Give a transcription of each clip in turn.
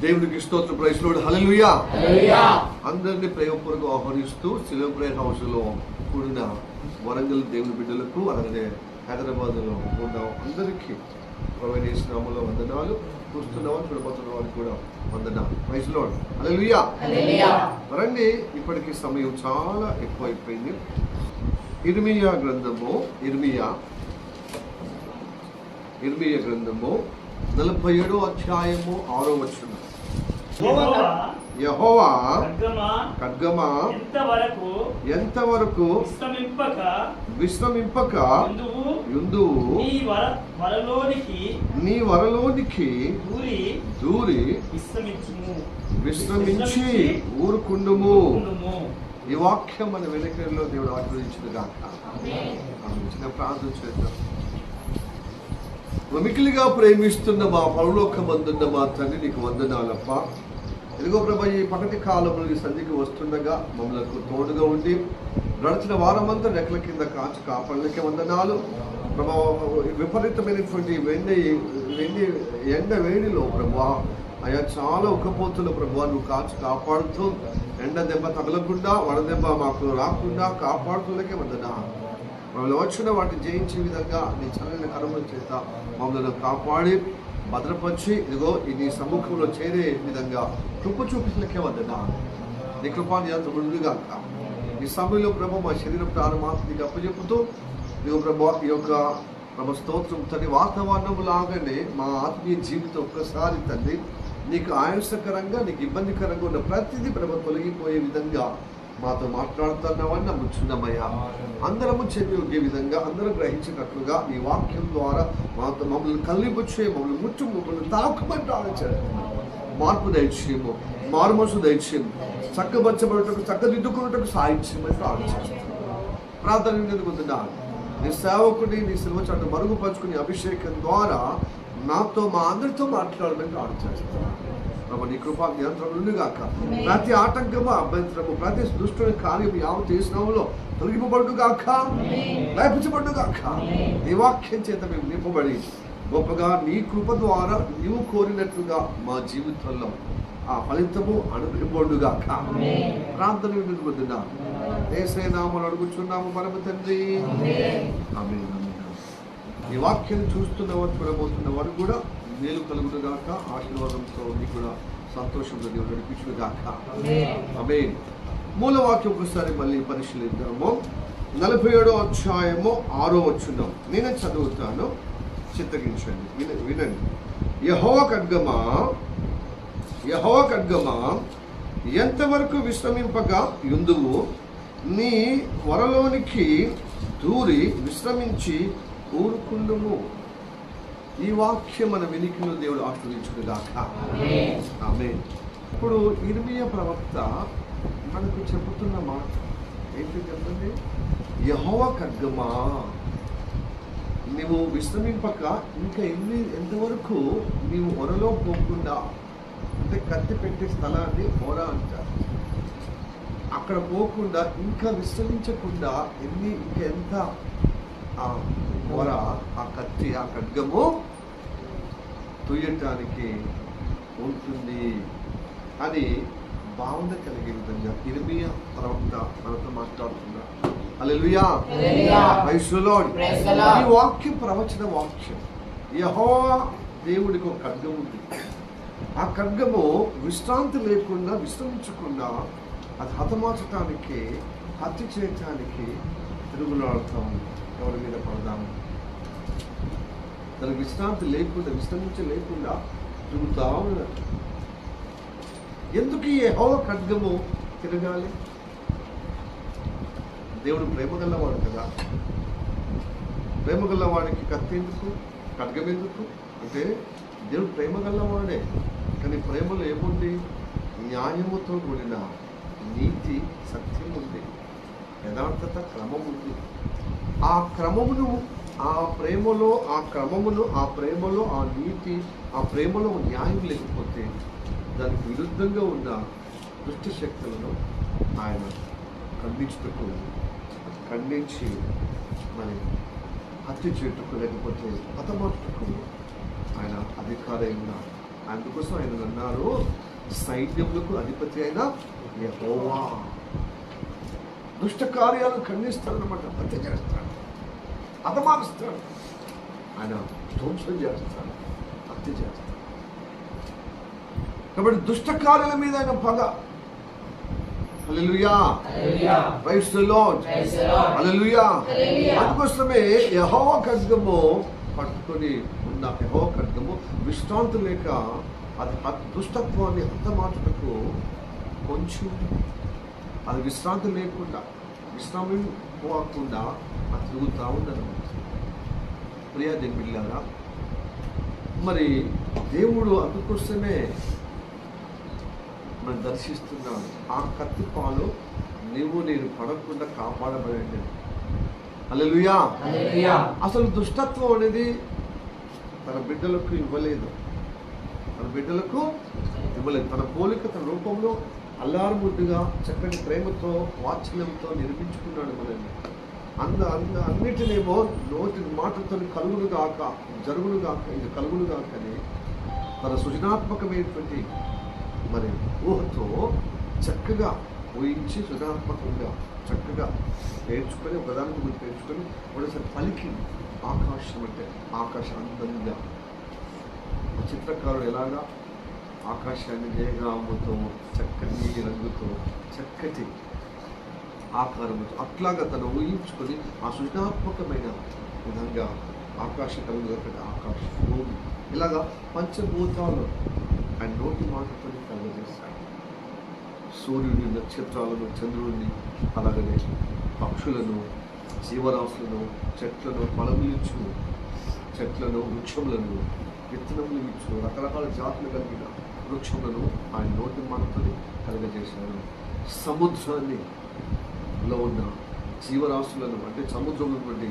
దేవునికి స్తోత్రం. Praise Lord. హల్లెలూయా. అందరినీ ప్రేమపూర్వకంగా ఆహ్వానిస్తూ సిలువ ప్రేయర్ హౌస్ లో కూడిన వరంగల్ దేవుని బిడ్డలకు, అలాగే హైదరాబాద్ లో ఉన్న అందరికీ ప్రభువైన యేసు నామములో వందనాలు. చూస్తున్న వారు, చూడబోతున్న వారికి కూడా వందనాలు. Praise Lord. హల్లెలూయా. రండి, ఇప్పటికీ సమయం చాలా ఎక్కువ అయిపోయింది. ఇర్మియా గ్రంథము 47వ అధ్యాయము 6వ వచనం. యెహోవా ఖడ్గమా ఎంతవరకు విశ్రమింపక యుందువు నీ వరలోనికి దూరి విశ్రమించి ఊరుకుండుము. ఈ వాక్యం మన వెనుకలో దేవుడు ఆశీర్వదించిన గాక. చిన్న ప్రార్థన చేద్దాం. మిక్కిలిగా ప్రేమిస్తున్న మా పరలోకమందున్న మా తండ్రి, నీకు వందనాలప్ప. ఇదిగో ప్రభా, ఈ పగటి కాలంలో ఈ సంధికి వస్తుండగా మమ్మల్ని తోడుగా ఉండి గడిచిన వారమంతా రెక్కల కింద కాచి కాపాడలకే వందనాలు ప్రభా. విపరీతమైనటువంటి వెండి ఎండ వేడిలో ప్రభా, అయ్యా చాలా ఉక్కపోతులు ప్రభా, నువ్వు కాచి కాపాడుతూ ఎండ దెబ్బ తగలకుండా, వడదెబ్బ మాకు రాకుండా కాపాడుతులకే వందనాలు. మమ్మల్ని వచ్చిన వాటిని జయించే విధంగా నీ చల్లని కరముల చేత మమ్మల్ని కాపాడి భద్రపరిచి ఇదిగో నీ సముఖంలో చేరే విధంగా కృప చూపించలకే వందనాలు. నీ కృపాన్ని అంత ముందుగాక ఈ సమయంలో ప్రభు మా శరీర ప్రారంభాన్ని నీకు అప్పచెప్పుతూ ఇదిగో ప్రభు ఈ యొక్క ప్రభు స్తోత్రం తండ్రి, వాతావరణం లాగానే మా ఆత్మీయ జీవితం ఒక్కసారి తండ్రి నీకు ఆయాసకరంగా, నీకు ఇబ్బందికరంగా ఉన్న ప్రతిదీ ప్రభు తొలగిపోయే విధంగా మాతో మాట్లాడుతున్నామని నమ్ముచున్నామయ్యా. అందరము చెవి విధంగా, అందరూ గ్రహించినట్లుగా ఈ వాక్యం ద్వారా మాతో మమ్మల్ని కల్లిపుచ్చే, మమ్మల్ని తాకుమంటారు. మార్పు దయచేయము, మారుమనసు దయచేయము, చక్కబరచబడటకు, చక్కదిద్దుకున్నటకు సాయించమని ప్రార్థించాను. ప్రార్థన పొందుతున్నాను. నీ సేవకుని నీ సిలువ చాటు మరుగుపరుచుకుని అభిషేకం ద్వారా నాతో మా అందరితో మాట్లాడమని ప్రార్థించాను. నీ కృపా నియంత్రణలుగాక. ప్రతి ఆటంకము, అభ్యంతరము, ప్రతి దుష్టుని కార్యం యావత్ చేసినాములో తొలగింపబడుగాక, లేపించబడుగాక. నీ వాక్యం చేత మేము నింపబడి గొప్పగా నీ కృప ద్వారా నీవు కోరినట్లుగా మా జీవితంలో ఆ ఫలితము అనుభవబడుగాక. ప్రార్థన వినుకుంటున్నా యేసయ్య నామములో అడుగుచున్నాము పరమ తండ్రి, ఆమేన్. ఈ వాక్యాన్ని చూస్తున్నవారు, చూడబోతున్న వారు కూడా మేలు కలుగునుగాక. ఆశీర్వాదంతో నీకు కూడా సంతోషంతో దేవుడు నడిపించునుగాక. ఆమేన్. మూలవాక్యం ఒకసారి మళ్ళీ పరిశీలిద్దాము. 47వ అధ్యాయము 6వ వచనం నేనే చదువుతాను, చిత్తగించండి, వినండి. యెహోవా ఖడ్గమా ఎంతవరకు విశ్రమింపక యుందువు నీ వరలోనికి దూరి విశ్రమించి ఊరుకుండుము. ఈ వాక్యం మన వెనుకలో దేవుడు ఆశీర్వదించునుగాక. ఆమేన్. ఇప్పుడు ఇర్మియా ప్రవక్త మనకు చెబుతున్న మాట ఏంటి చెప్పండి? యెహోవా ఖడ్గమా, నీవు విశ్రమింపక ఇంకా ఎంతవరకు నీవు ఒరలో పోకుండా, అంటే కత్తి పెట్టే స్థలాన్ని ఒర అంటారు, అక్కడ పోకుండా ఇంకా విశ్రమించకుండా ఇంకెంత ఆ ఒర, ఆ కత్తి, ఆ ఖడ్గము తుయ్యటానికి ఉంటుంది అని భావన కలిగే విధంగా ఇర్మియా ప్రవక్త మనతో మాట్లాడుతున్నారు. హల్లెలూయా. Praise the Lord. ఈ వాక్యం ప్రవచన వాక్యం. యెహోవా దేవుడికి ఒక ఖడ్గం ఉంది. ఆ ఖడ్గము విశ్రాంతి లేకుండా, విశ్రమించకుండా అది హతమార్చటానికి, హత్య చేయటానికి తిరుగులాడుతాం. ఎవరి మీద పడదాము, తనకు విశ్రాంతి లేకుండా, విశ్రమించలేకుండా తిరుగుతా ఉన్నారు. ఎందుకు ఈ యెహోవా ఖడ్గము తిరగాలి? దేవుడు ప్రేమ గల్లవాడు కదా. ప్రేమ గల్లవాడికి కత్తి ఎందుకు, ఖడ్గం ఎందుకు అంటే దేవుడు ప్రేమ గల్లవాడే. కానీ ప్రేమలో ఏముంది? న్యాయముతో కూడిన నీతి, సత్యం ఉంది, యథార్థత, క్రమం ఉంది. ఆ క్రమమును, ఆ ప్రేమలో, ఆ క్రమమును, ఆ ప్రేమలో ఆ నీతి, ఆ ప్రేమలో న్యాయం లేకపోతే దానికి విరుద్ధంగా ఉన్న దుష్ట శక్తులను ఆయన ఖండించి మరి హత్య చేయుటకు, లేకపోతే హతమార్చుటకు ఆయన అధికారంగా అందుకోసం ఆయన అన్నారు, సైన్యములకు అధిపతి అయిన యెహోవా. దుష్ట కార్యాలను ఖండిస్తాడనమాట, హత్య చేస్తాడు, హతమారుస్తాడు, ఆయన ధ్వంసం చేస్తాడు, హత్య చేస్తాడు. కాబట్టి దుష్ట కార్యాల మీద ఆయన పగ. హల్లెలూయా, ప్రైజ్ ది లార్డ్, హల్లెలూయా. అందుకోసమే యెహోవా ఖడ్గము పట్టుకొని ఉన్న యెహోవా ఖడ్గము విశ్రాంతి లేక అది దుష్టత్వాన్ని హతమార్చుటకు కొంచెం అది విశ్రాంతి లేకుండా, విశ్రాంతి పోకుండా అది తిరుగుతూ ఉండదు. ప్రియా దేవుని బిడ్డలారా, మరి దేవుడు అందుకోసమే మనం దర్శిస్తున్నాడు. ఆ కత్తిపాలు నీవు నేను పడకుండా కాపాడబడండి. హల్లెలూయా. అసలు దుష్టత్వం అనేది తన బిడ్డలకు ఇవ్వలేదు, తన బిడ్డలకు ఇవ్వలేదు. తన పోలిక, తన రూపంలో అల్లారుముద్దుగా చక్కటి ప్రేమతో వాత్సల్యంతో నిర్మించుకున్నాడు మనల్ని. అన్నిటినేమో నోటి మాటతో కలుగునుగాక, జరుగునుగాక, ఇది కలుగునుగాక అని తన సృజనాత్మకమైనటువంటి మరి ఊహతో చక్కగా ఊహించి సృజనాత్మకంగా చక్కగా పేర్చుకొని, ఒకదానికి ముందు పేర్చుకొని ఒకసారి పలికి ఆకాశం అంటే ఆకాశం అందంగా. చిత్రకారుడు ఎలాగా ఆకాశాన్ని మేఘాముతో చక్కటి రంగుతో చక్కటి ఆకారముతో అట్లాగా తను ఊహించుకొని ఆ సృజనాత్మకమైన విధంగా ఆకాశ కలుగుదొకటి, ఆకాశ భూమి ఇలాగా పంచభూతాలు ఆయన నోటి మాటతో కలుగజేస్తాడు. సూర్యుని, నక్షత్రాలను, చంద్రుడిని, అలాగనే పక్షులను, జీవరాశులను, చెట్లను, ఫలములిచ్చు చెట్లను, వృక్షములను, విత్తనములు ఇచ్చు రకరకాల జాతులు కలిగిన వృక్షములను ఆయన నోటి మాటతో కలుగజేశాడు. సముద్రాన్ని లో ఉన్న జీవరాశులను అంటే సముద్రంలో నుండి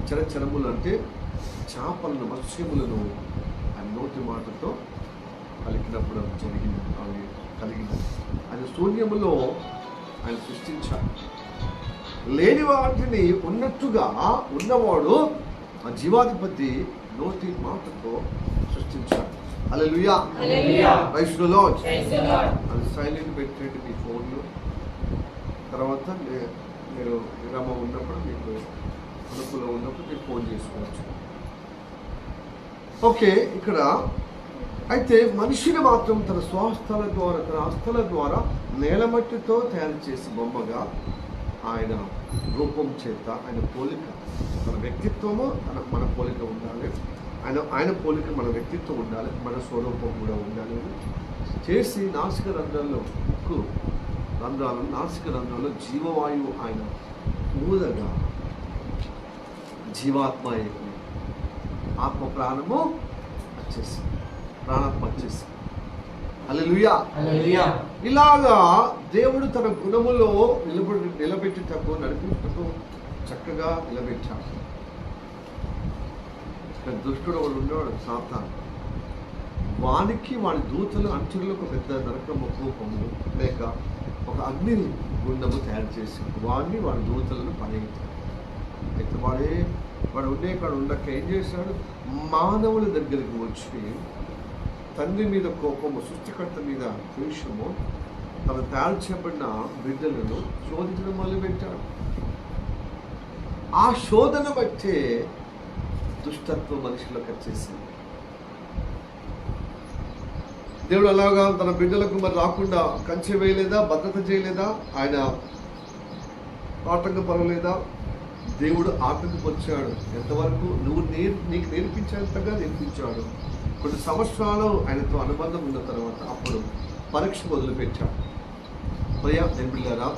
చరచరములు అంటే చేపలను, మత్స్యములను ఆయన నోటి మాటతో పలికినప్పుడు జరిగింది, అవి కలిగింది. ఆయన శూన్యములో ఆయన సృష్టించాడు. లేని వాటిని ఉన్నట్టుగా ఉన్నవాడు ఆ జీవాధిపతి నోటి మాటతో సృష్టించాడు. హల్లెలూయా, ప్రైజ్ ది లార్డ్. అది సైలెంట్ పెట్టండి మీ ఫోన్లో. తర్వాత మీరు విరామం ఉన్నప్పుడు, మీకు అనుకూలం ఉన్నప్పుడు మీరు ఫోన్ చేసుకోవచ్చు. ఓకే, ఇక్కడ అయితే మనిషిని మాత్రం తన స్వహస్తాల ద్వారా, తన హస్తాల ద్వారా నేలమట్టితో తయారు చేసి బొమ్మగా ఆయన రూపం చేత ఆయన పోలిక, మన వ్యక్తిత్వము మన పోలిక ఉండాలి, ఆయన పోలిక మన వ్యక్తిత్వం ఉండాలి, మన స్వరూపం కూడా ఉండాలి చేసి నాసిక రంధ్రాల్లో నాసిక రంధ్రాల్లో జీవవాయువు ఆయన ఊదగా జీవాత్మ అయిపోయింది. ఆత్మ ప్రాణము వచ్చేసి, ప్రాణాత్మ వచ్చేసి. హల్లెలూయా. ఇలాగా దేవుడు తన గుణములో నిలబెట్టుటకు, నడిపించుటకు చక్కగా నిలబెట్టాడు. దుష్టుడు వాడు ఉండేవాడు సాతాను. వానికి వాడి దూతలు అంచులకు పెద్ద నరకము, కోపము లేక ఒక అగ్ని గుండము తయారు చేసి వాడిని వాడి దూతలను పడేయించాడు. అయితే వాడు కాడు ఉండక ఏం చేశాడు, మానవుల దగ్గరికి వచ్చి తండ్రి మీద కోపము, సృష్టికర్త మీద ద్వేషము, తను తయారు చేయబడిన బిడ్డలను శోధించడం మొదలుపెట్టాడు. ఆ శోధన బట్టే దుష్టత్వం మనుషులకు వచ్చేసింది. దేవుడు అలాగా తన బిడ్డలకు మరి రాకుండా కంచె వేయలేదా, భద్రత చేయలేదా, ఆయన ఆటంకపడలేదా? దేవుడు ఆటంకపరిచాడు. ఎంతవరకు నీకు నేర్పించేంతగా నేర్పించాడు. కొన్ని సంవత్సరాలు ఆయనతో అనుబంధం ఉన్న తర్వాత అప్పుడు పరీక్ష మొదలుపెట్టాడు. ప్రియా దేవుళ్ళారా,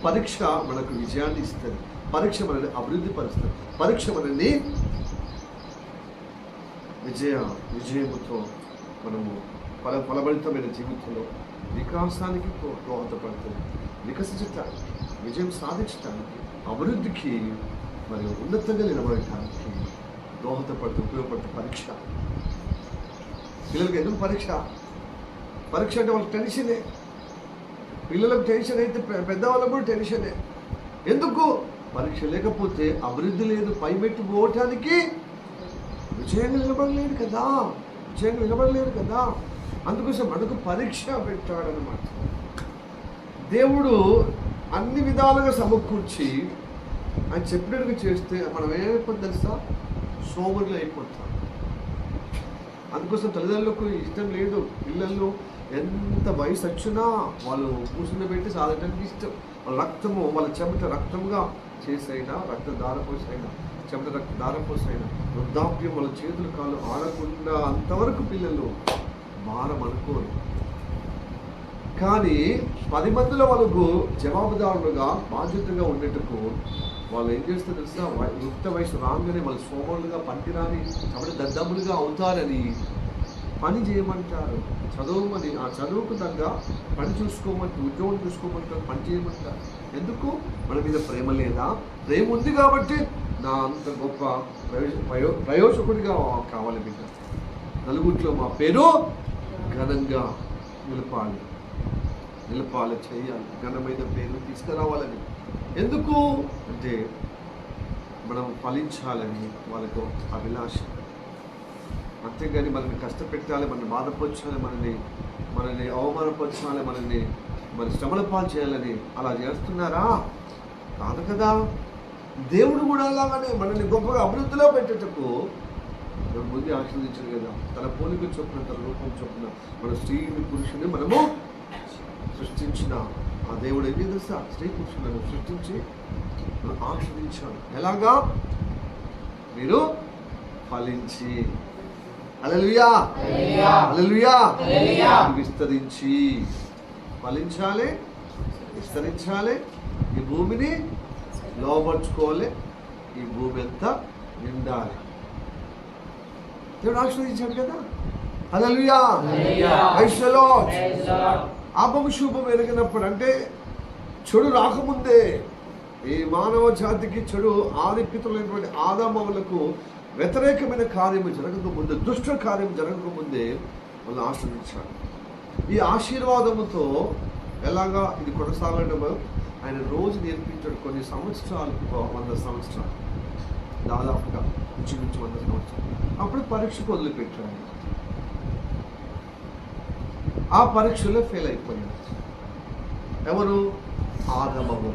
పరీక్ష మనకు విజయాన్ని ఇస్తుంది, పరీక్ష మనల్ని అభివృద్ధి పరుస్తుంది, పరీక్ష మనల్ని విజయముతో మనము ఫలభరితమైన జీవితంలో వికాసానికి దోహదపడుతుంది. వికసించటానికి, విజయం సాధించడానికి, అభివృద్ధికి మరియు ఉన్నతంగా నిలబడటానికి దోహదపడుతూ ఉపయోగపడుతుంది పరీక్ష. పిల్లలకి ఎందుకు పరీక్ష అంటే వాళ్ళకి టెన్షనే. పిల్లలకు టెన్షన్ అయితే పెద్దవాళ్ళకు కూడా టెన్షనే. ఎందుకు? పరీక్ష లేకపోతే అభివృద్ధి లేదు, పైమెట్టు పోవటానికి విజయంగా నిలబడలేడు కదా. అందుకోసం మనకు పరీక్ష పెట్టాడనమాట. దేవుడు అన్ని విధాలుగా సమకూర్చి ఆయన చెప్పినట్టుగా చేస్తే మనం ఏమైపోతుంది తెలుసా? సోమరులు అయిపోతాం. అందుకోసం తల్లిదండ్రులకు ఇష్టం లేదు పిల్లలు ఎంత వయసు వచ్చినా వాళ్ళు కూర్చుని పెట్టి సాధటానికి ఇష్టం. వాళ్ళ రక్తము, వాళ్ళ చెమట రక్తంగా చేసైనా, రక్త దారపోసైనా, చెమట రక్త దారపోసైనా, వృద్ధాప్యం వాళ్ళ చేతులు కాళ్ళు ఆడకుండా అంతవరకు పిల్లలు భారం అనుకోరు. కానీ 10 మందిలో వాళ్ళకు జవాబుదారులుగా బాధ్యతగా ఉండేటకు వాళ్ళు ఏం చేస్తారు తెలుసా? యుక్త వయసు రాగానే వాళ్ళు సోమరులుగా పనికిరాని కాబట్టి దద్దమ్ములుగా అవుతారని పని చేయమంటారు, చదవమని. ఆ చదువుకు తగ్గ పని చూసుకోమంటారు, ఉద్యోగం చూసుకోమంటారు, పని చేయమంటారు. ఎందుకు? మన మీద ప్రేమ లేదా? ప్రేమ ఉంది కాబట్టి నా అంత గొప్ప ప్రయోజకుడిగా కావాలి. బిడ్డ నలుగురిలో మా పేరు ఘనంగా నిలపాలి, చేయాలి, ఘనమైన పేరు తీసుకురావాలని. ఎందుకు అంటే మనం ఫలించాలని వాళ్ళకు అభిలాష. అంతేగాని మనల్ని కష్టపెట్టాలి, మనల్ని బాధపరచాలి, మనల్ని అవమానపరచాలి, మన శ్రమల పాలు చేయాలని అలా చేస్తున్నారా? కాదు కదా. దేవుడు కూడా అలాగనే మనల్ని గొప్పగా అభివృద్ధిలో పెట్టేటకు ముందు ఆశీర్వదించాడు కదా. తన పోలిక చొప్పున, తన రూపం చొప్పున మన స్త్రీని పురుషుని మనము సృష్టించిన ఆ దేవుడు ఏం తెలుసా? స్త్రీ పురుషులను సృష్టించి మనం ఆశీర్వదించాడు. ఎలాగా? మీరు ఫలించి, హల్లెలూయా హల్లెలూయా, విస్తరించి ఫలించాలి, విస్తరించాలి, ఈ భూమిని లోపరుచుకోవాలి, ఈ భూమి అంతా నిండాలి. దేవుడు ఆశీర్వదించాడు కదా. హల్లెలూయా, ప్రైజ్ ది లార్డ్. ఆపము శుభం ఎరిగినప్పుడు అంటే చెడు రాకముందే, ఈ మానవ జాతికి చెడు ఆదిపితులైనటువంటి ఆదామవులకు వ్యతిరేకమైన కార్యము జరగకముందే, దుష్ట కార్యం జరగకముందే వాళ్ళు ఆశీర్వదించాడు. ఈ ఆశీర్వాదముతో ఎలాగా ఇది కొనసాగడము ఆయన రోజు నేర్పించాడు. కొన్ని సంవత్సరాలు, 100 సంవత్సరాలు, దాదాపుగా ఇంచుమించు 100 సంవత్సరాలు. అప్పుడు పరీక్షకు వదిలిపెట్టాడు. ఆ పరీక్షలో ఫెయిల్ అయిపోయాడు. ఎవరు? ఆదాము.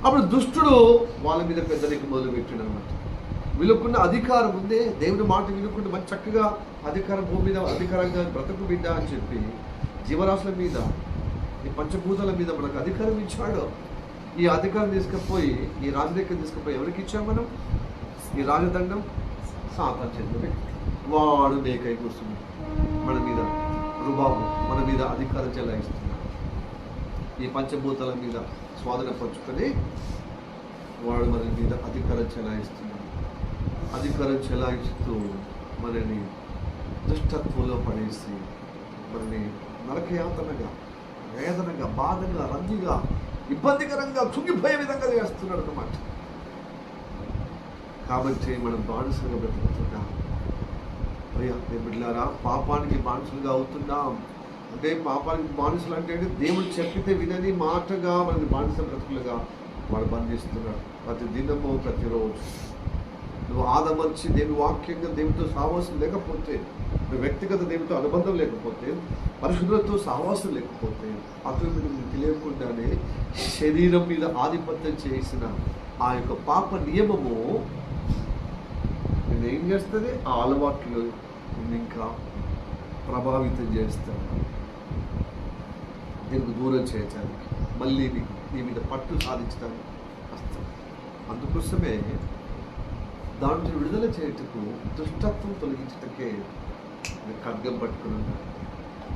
అప్పుడు దుష్టుడు వాళ్ళ మీద పెద్దరికి మొదలుపెట్టాడు అన్నమాట. వీళ్ళకున్న అధికారం ఉందే, దేవుడి మాట వినుకుంటే మంచి చక్కగా అధికారం, భూమి మీద అధికారంగా బ్రతుకు బిడ్డ అని చెప్పి జీవరాశుల మీద, ఈ పంచభూతాల మీద మనకు అధికారం ఇచ్చాడు. ఈ అధికారం తీసుకుపోయి, ఈ రాజరికం తీసుకుపోయి ఎవరికి ఇచ్చాం మనం? ఈ రాజదండం సాతాను చేతులు. వాడు మేకై కూర్చున్నాడు, మన మీద రుబాబు, మన మీద అధికారం చెలాయిస్తున్నాడు. ఈ పంచభూతాల మీద స్వాధీనపరుచుకొని వాడు మన మీద అధికారం చెలాయిస్తున్నాడు. అధికారం చెలాయిస్తూ మనని దుష్టత్వంలో పడేసి మనని నరకయాతనగా, వేదనగా, బాధగా, రంజిగా, ఇబ్బందికరంగా, కుంగిపోయే విధంగా చేస్తున్నాడు అన్నమాట. కాబట్టి మనం బానిసలుగా బ్రతుకుతున్నాం. అయ్యా బిడ్డలారా, పాపానికి బానిసలుగా అవుతున్నాం. అంటే పాపానికి బానిసలు అంటే దేవుడు చెప్పితే వినని మాటగా మనల్ని బానిస బ్రతుకులుగా వాడు బంధిస్తున్నాడు. ప్రతి దినము, ప్రతిరోజు నువ్వు ఆదమర్చి దేవుని వాక్యంగా దేవుడితో సహవాసం లేకపోతే, నువ్వు వ్యక్తిగత దేవుడితో అనుబంధం లేకపోతే, పరిశుద్ధులతో సహవాసం లేకపోతే, అతను తెలియకుండానే శరీరం మీద ఆధిపత్యం చేసిన ఆ యొక్క పాప నియమము నేను ఏం చేస్తుంది? ఆ అలవాట్లు ఇంకా ప్రభావితం చేస్తాను, దీనికి దూరం చేయడానికి, మళ్ళీ నీ మీద పట్టు సాధించడానికి వస్తాను. అందుకోసమే దాంట్లో విడుదల చేయటకు, దుష్టత్వం తొలగించటకే ఖడ్గం పట్టుకుని ఉన్నాడు.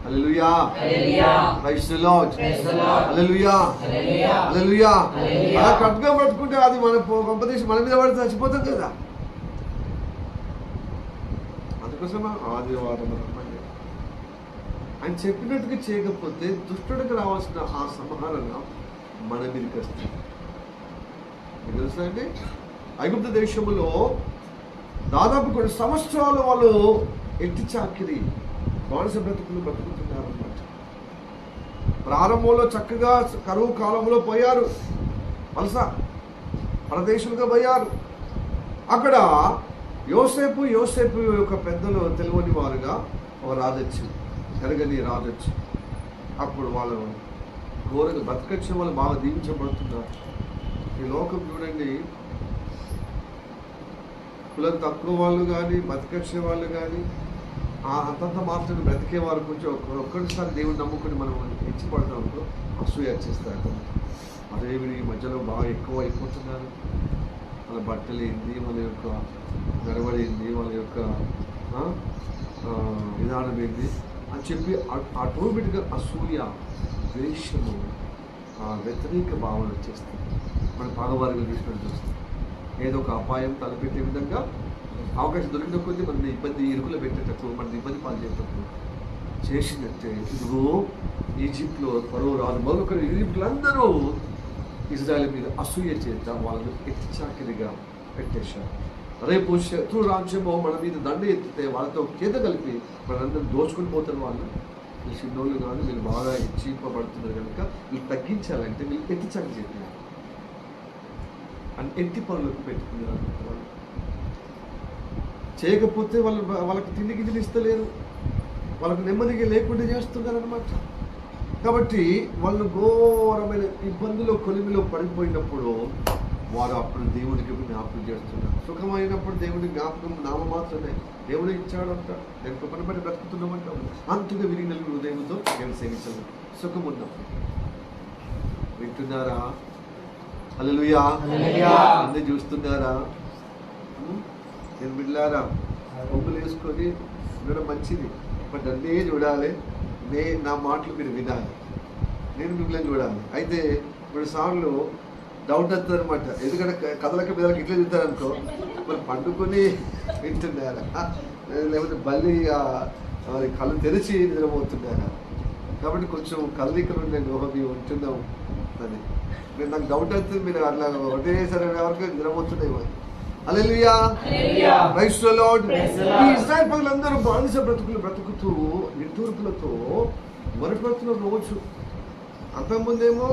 హల్లెలూయా, ప్రైజ్ ది లార్డ్, హల్లెలూయా హల్లెలూయా. అలా ఖడ్గం పట్టుకుంటే అది మన కొంపదీసి మన మీద పడితే చచ్చిపోతుంది కదా. అందుకోసం ఆదివారం ఆయన చెప్పినట్టుగా చేయకపోతే దుష్టుడికి రావాల్సిన ఆ సంహారణ మన మీదకి వస్తుంది. మీకు తెలుసా అండి, ఐగుప్తు దేశంలో దాదాపు కొన్ని సంవత్సరాలు వాళ్ళు ఎట్టి చాకిరి బానిస బ్రతుకులు బ్రతుకుతున్నారు అన్నమాట. ప్రారంభంలో చక్కగా కరువు కాలంలో పోయారు, వలస పరదేశులుగా పోయారు. అక్కడ యోసేపు యొక్క పెద్దలు తెలియని వారుగా ఒక రాజు వచ్చింది. ఎరగని రాజొచ్చు. అప్పుడు వాళ్ళు ఘోరంగా బతకచ్చే వాళ్ళు బాగా దీవించబడుతున్నారు. ఈ లోకం చూడండి, కులం తక్కువ వాళ్ళు కానీ బతకచ్చే వాళ్ళు కానీ అంతంత మాత్రం బ్రతికే వారు కొంచెం ఒక్కసారి దేవుని నమ్ముకుని మనం హెచ్చిపడతాము, అసూయ వచ్చేస్తారు. అదేవిడి ఈ మధ్యలో బాగా ఎక్కువ అయిపోతున్నారు. వాళ్ళ బట్టలు ఏంది, వాళ్ళ యొక్క నడవడి ఏంది, వాళ్ళ యొక్క విధానం ఏంది అని చెప్పి ఆటోమేటిక్గా అసూయ, ద్వేషము, వ్యతిరేక భావన వచ్చేస్తుంది. మన పాగవారిగా చూసినట్టు చూస్తాం. ఏదో ఒక అపాయం తలపెట్టే విధంగా అవకాశం దొరికిన కొద్దీ మన ఇబ్బంది ఇరుకులో పెట్టేటట్టు, మన ఇబ్బంది పాలు చేసేటప్పుడు చేసినట్టే ఇదిగో ఈజిప్ట్లో ఫరో రాజు మొదలుకొని ఈజిప్ట్లో అందరూ ఇజ్రాయెల్ మీద అసూయ చేత వాళ్ళను ఎత్తిచాకిరిగా పెట్టేశారు. రేపు శత్రు రాజ్యమో మన మీద దండ ఎత్తితే వాళ్ళతో కేద కలిపి మనందరూ దోచుకుని పోతారు. వాళ్ళు చిన్నోళ్ళు కాదు, వీళ్ళు బాగా చీపబడుతున్నారు కనుక వీళ్ళు తగ్గించాలంటే వీళ్ళు ఎత్తిచాకి చెప్పారు అని ఎత్తి పనులకు పెట్టుకున్నారు. వాళ్ళు చేయకపోతే వాళ్ళకి తిండి గిన్నెలు ఇస్తలేరు, వాళ్ళకు నెమ్మదిగా లేకుండా చేస్తున్నారు అనమాట. కాబట్టి వాళ్ళు ఘోరమైన ఇబ్బందులు కొలిమిలో పడిపోయినప్పుడు వారు అప్పుడు దేవుడికి జ్ఞాపకం చేస్తున్నారు. సుఖమైనప్పుడు దేవుడి జ్ఞాపకం నామ మాత్రమే. దేవుడు ఇచ్చాడంట, నేను కృపను బట్టి బ్రతుకుతున్నామంటాం. అంతగా విరిగి నలుగురు దేవుడితో నేను సేవించాను సుఖం ఉన్నప్పుడు. వింటున్నారా? హల్లెలూయా. అన్నీ చూస్తున్నారా? నేను బిడ్డలారా, బొమ్మలు వేసుకొని ఉండడం మంచిది, బట్ అన్నీ చూడాలి. నా మాటలు మీరు వినాలి, నేను మిమ్మల్ని చూడాలి. అయితే 3 సార్లు డౌట్ వస్తుంది అనమాట. ఎందుకంటే కథలకి పిల్లలకి ఇట్లా చూస్తారనుకో, మరి పండుకొని వింటున్నారా లేకపోతే బల్లి కళ్ళు తెరిచి నిద్రపోతున్నారా? కాబట్టి కొంచెం కదలికలు నేను ఉంటున్నాం అని మీరు నాకు డౌట్ వస్తుంది. మీరు అట్లా ఒకటేసారి వరకు నిద్రపోతున్నాయి. హల్లెలూయా, ప్రైజ్ ది లార్డ్. ఈ ఇశ్రాయేలు ప్రజలందరూ బానిస బ్రతుకుతూ నిర్దూర్పులతో మొరపెడుతున్న రోజు. అంతకుముందేమో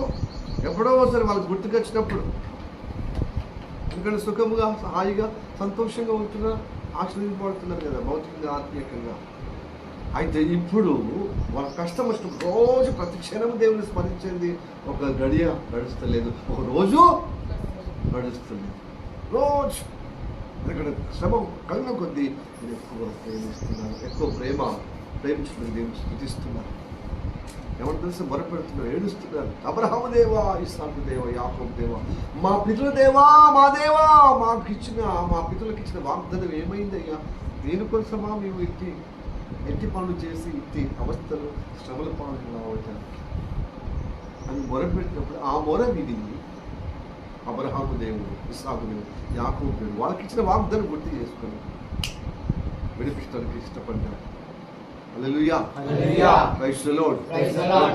ఎప్పుడో ఒకసారి వాళ్ళకి గుర్తుకొచ్చినప్పుడు, ఎందుకంటే సుఖముగా హాయిగా సంతోషంగా ఉంటున్నారు, ఆశ్రయింపబడుతున్నారు కదా భౌతికంగా ఆత్మీయంగా. అయితే ఇప్పుడు వాళ్ళ కష్టం వచ్చినప్పుడు రోజు ప్రతి క్షణం దేవుని స్మరించేది ఒక గడియ గడుస్తలేదు, ఒక రోజు గడుస్తుంది. రోజు ఎందుకంటే శ్రమ కలిగిన కొద్దీ మీరు ఎక్కువ ప్రేమిస్తున్నారు, ఎక్కువ ప్రేమించుకుని దేవుని స్తుతిస్తున్నారు. ఎవరు తెలిసి మొరపెడుతున్నారు, ఏడుస్తున్నారు. అబ్రహాము దేవా, ఇస్సాకు దేవా, యాకోబు దేవా, మా పితృల దేవా, మా దేవా, మా పితృలకు ఇచ్చిన వాగ్దానం ఏమైందయ్యా? దేనికోసమా మేము ఎట్టి పనులు చేసి ఇట్టి అవస్థలు శ్రమల పాలు రావటానికి అని మొరపెట్టినప్పుడు ఆ మొర విని అబ్రహాము దేవుడు, ఇస్సాకు దేవుడు, యాకోబు దేవుడు వాళ్ళకి ఇచ్చిన వాగ్దానం గుర్తు చేసుకొని విడిపించడానికి ఇష్టపడ్డారు. హల్లెలూయా, ప్రైజ్ ది లార్డ్.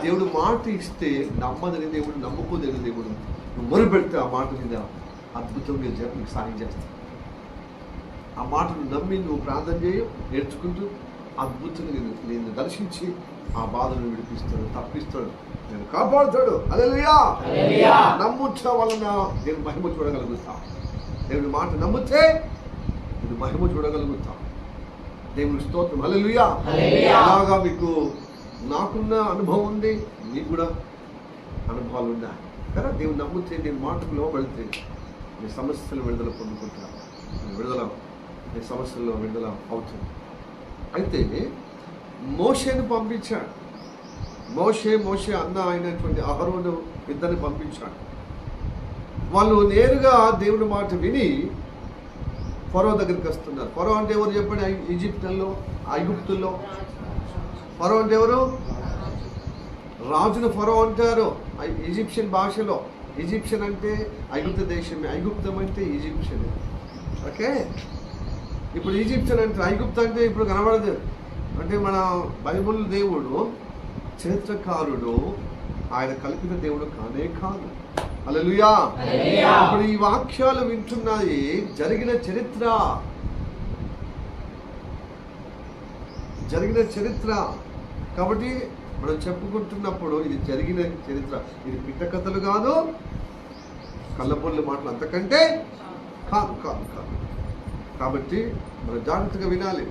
దేవుడు మాట ఇస్తే నమ్మదని దేవుడు, నమ్ముకోదని దేవుడు. నువ్వు మొరపెడితే ఆ మాట మీద అద్భుతం నీకు సాయం చేస్తాడు. ఆ మాటను నమ్మి నువ్వు ప్రార్థన చేయు, నేర్చుకుంటూ అద్భుతంగా నేను దర్శించి ఆ బాధను విడిపిస్తాడు, తప్పిస్తాడు, నేను కాపాడుతాడు. హల్లెలూయా. నమ్ముట వలన నేను మహిమ చూడగలుగుతా. దేవుని మాట నమ్మితే నేను మహిమ చూడగలుగుతా. దేవుని స్తోత్రం. హల్లెలూయా. అలాగా మీకు నాకున్న అనుభవం ఉంది, మీకు కూడా అనుభవాలు ఉన్నాయి కదా. దేవుని నమ్మితే, నేను మాటకు లోబడితే మీ సమస్యలు విడుదల పొందుకుంటున్నాను. మీ సమస్యల్లో విడుదల అవుతుంది. అయితే మోషేను పంపించాడు. మోషే అన్న అయినటువంటి అహరోను ఇద్దరిని పంపించాడు. వాళ్ళు నేరుగా దేవుని మాట విని ఫరో దగ్గరికి వస్తున్నారు. ఫరో అంటే ఎవరు చెప్పండి? ఐగుప్తుల్లో ఫరో అంటే ఎవరు? రాజును ఫరో అంటారు ఈజిప్షియన్ భాషలో. ఈజిప్షియన్ అంటే ఐగుప్త దేశమే, ఐగుప్తం అంటే ఈజిప్షియన్. ఓకే, ఇప్పుడు ఈజిప్షియన్ అంటే ఐగుప్త అంటే ఇప్పుడు కనబడదు. అంటే మన బైబుల్ దేవుడు చరిత్రకారుడు, ఆయన కల్పిత దేవుడు కానే కాదు. హల్లెలూయా. ఇప్పుడు ఈ వాక్యాలు వింటున్నాయి జరిగిన చరిత్ర కాబట్టి మనం చెప్పుకుంటున్నప్పుడు ఇది జరిగిన చరిత్ర. ఇది పిట్ట కథలు కాదు, కళ్ళబొల్లి మాటలు అంతకంటే కాదు. కాబట్టి మనం జాగ్రత్తగా వినాలి.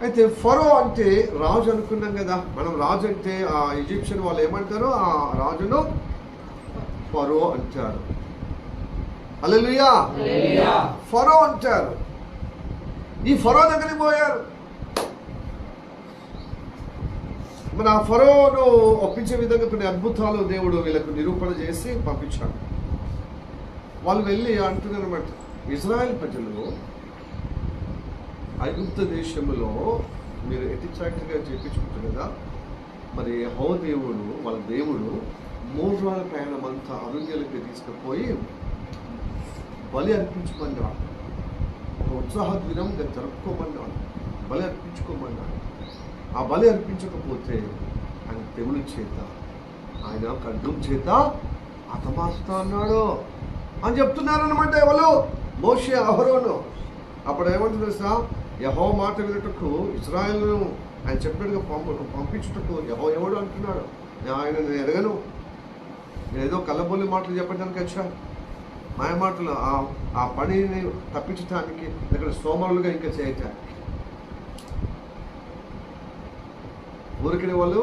అయితే ఫరో అంటే రాజు అనుకున్నాం కదా మనం. రాజు అంటే ఆ ఈజిప్షియన్ వాళ్ళు ఏమంటారు, ఆ రాజును ఫరో అంటారు. హల్లెలూయా. ఫరో అంటారు. ఈ ఫరో దగ్గరికి పోయారు. మన ఆ ఫరోను ఒప్పించే విధంగా కొన్ని అద్భుతాలు దేవుడు వీళ్ళకు నిరూపణ చేసి పంపించాడు. వాళ్ళు వెళ్ళి అంటున్నారు అన్నమాట, ఇజ్రాయెల్ ప్రజలు ఐగుప్తు దేశంలో మీరు ఎటిచాక్ట్గా చేపించుకుంటారు కదా, మరి యెహోవా దేవుడు వాళ్ళ దేవుడు 3 రోజుల ప్రయాణం అంతా అరణ్యాలకి తీసుకుపోయి బలి అర్పించుకున్నాడు. ఒక ఉత్సాహ దినంగా జరుపుకోమన్నాడు, బలి అర్పించుకోమన్నాడు. ఆ బలి అర్పించకపోతే ఆయన తెగులు చేత, ఆయన ఖడ్గం చేత హతమారుస్తా అన్నాడు అని చెప్తున్నారనమాట. ఎవరు? మోషే, అహరోను. అప్పుడు ఏమంటుంది తెలుసా, యెహోవా మాట వినటకు ఇశ్రాయేలును ఆయన చెప్పినట్టుగా పంపించుటకు యెహోవా ఎవడు అంటున్నాడు. ఆయన నేను ఎరగను, నేను ఏదో కళ్ళబొల్లి మాటలు చెప్పడానికి వచ్చాను, మాయ మాటలు ఆ పనిని తప్పించడానికి, ఇక్కడ సోమరులుగా ఇంకా చేయటానికి. ఊరికి వాళ్ళు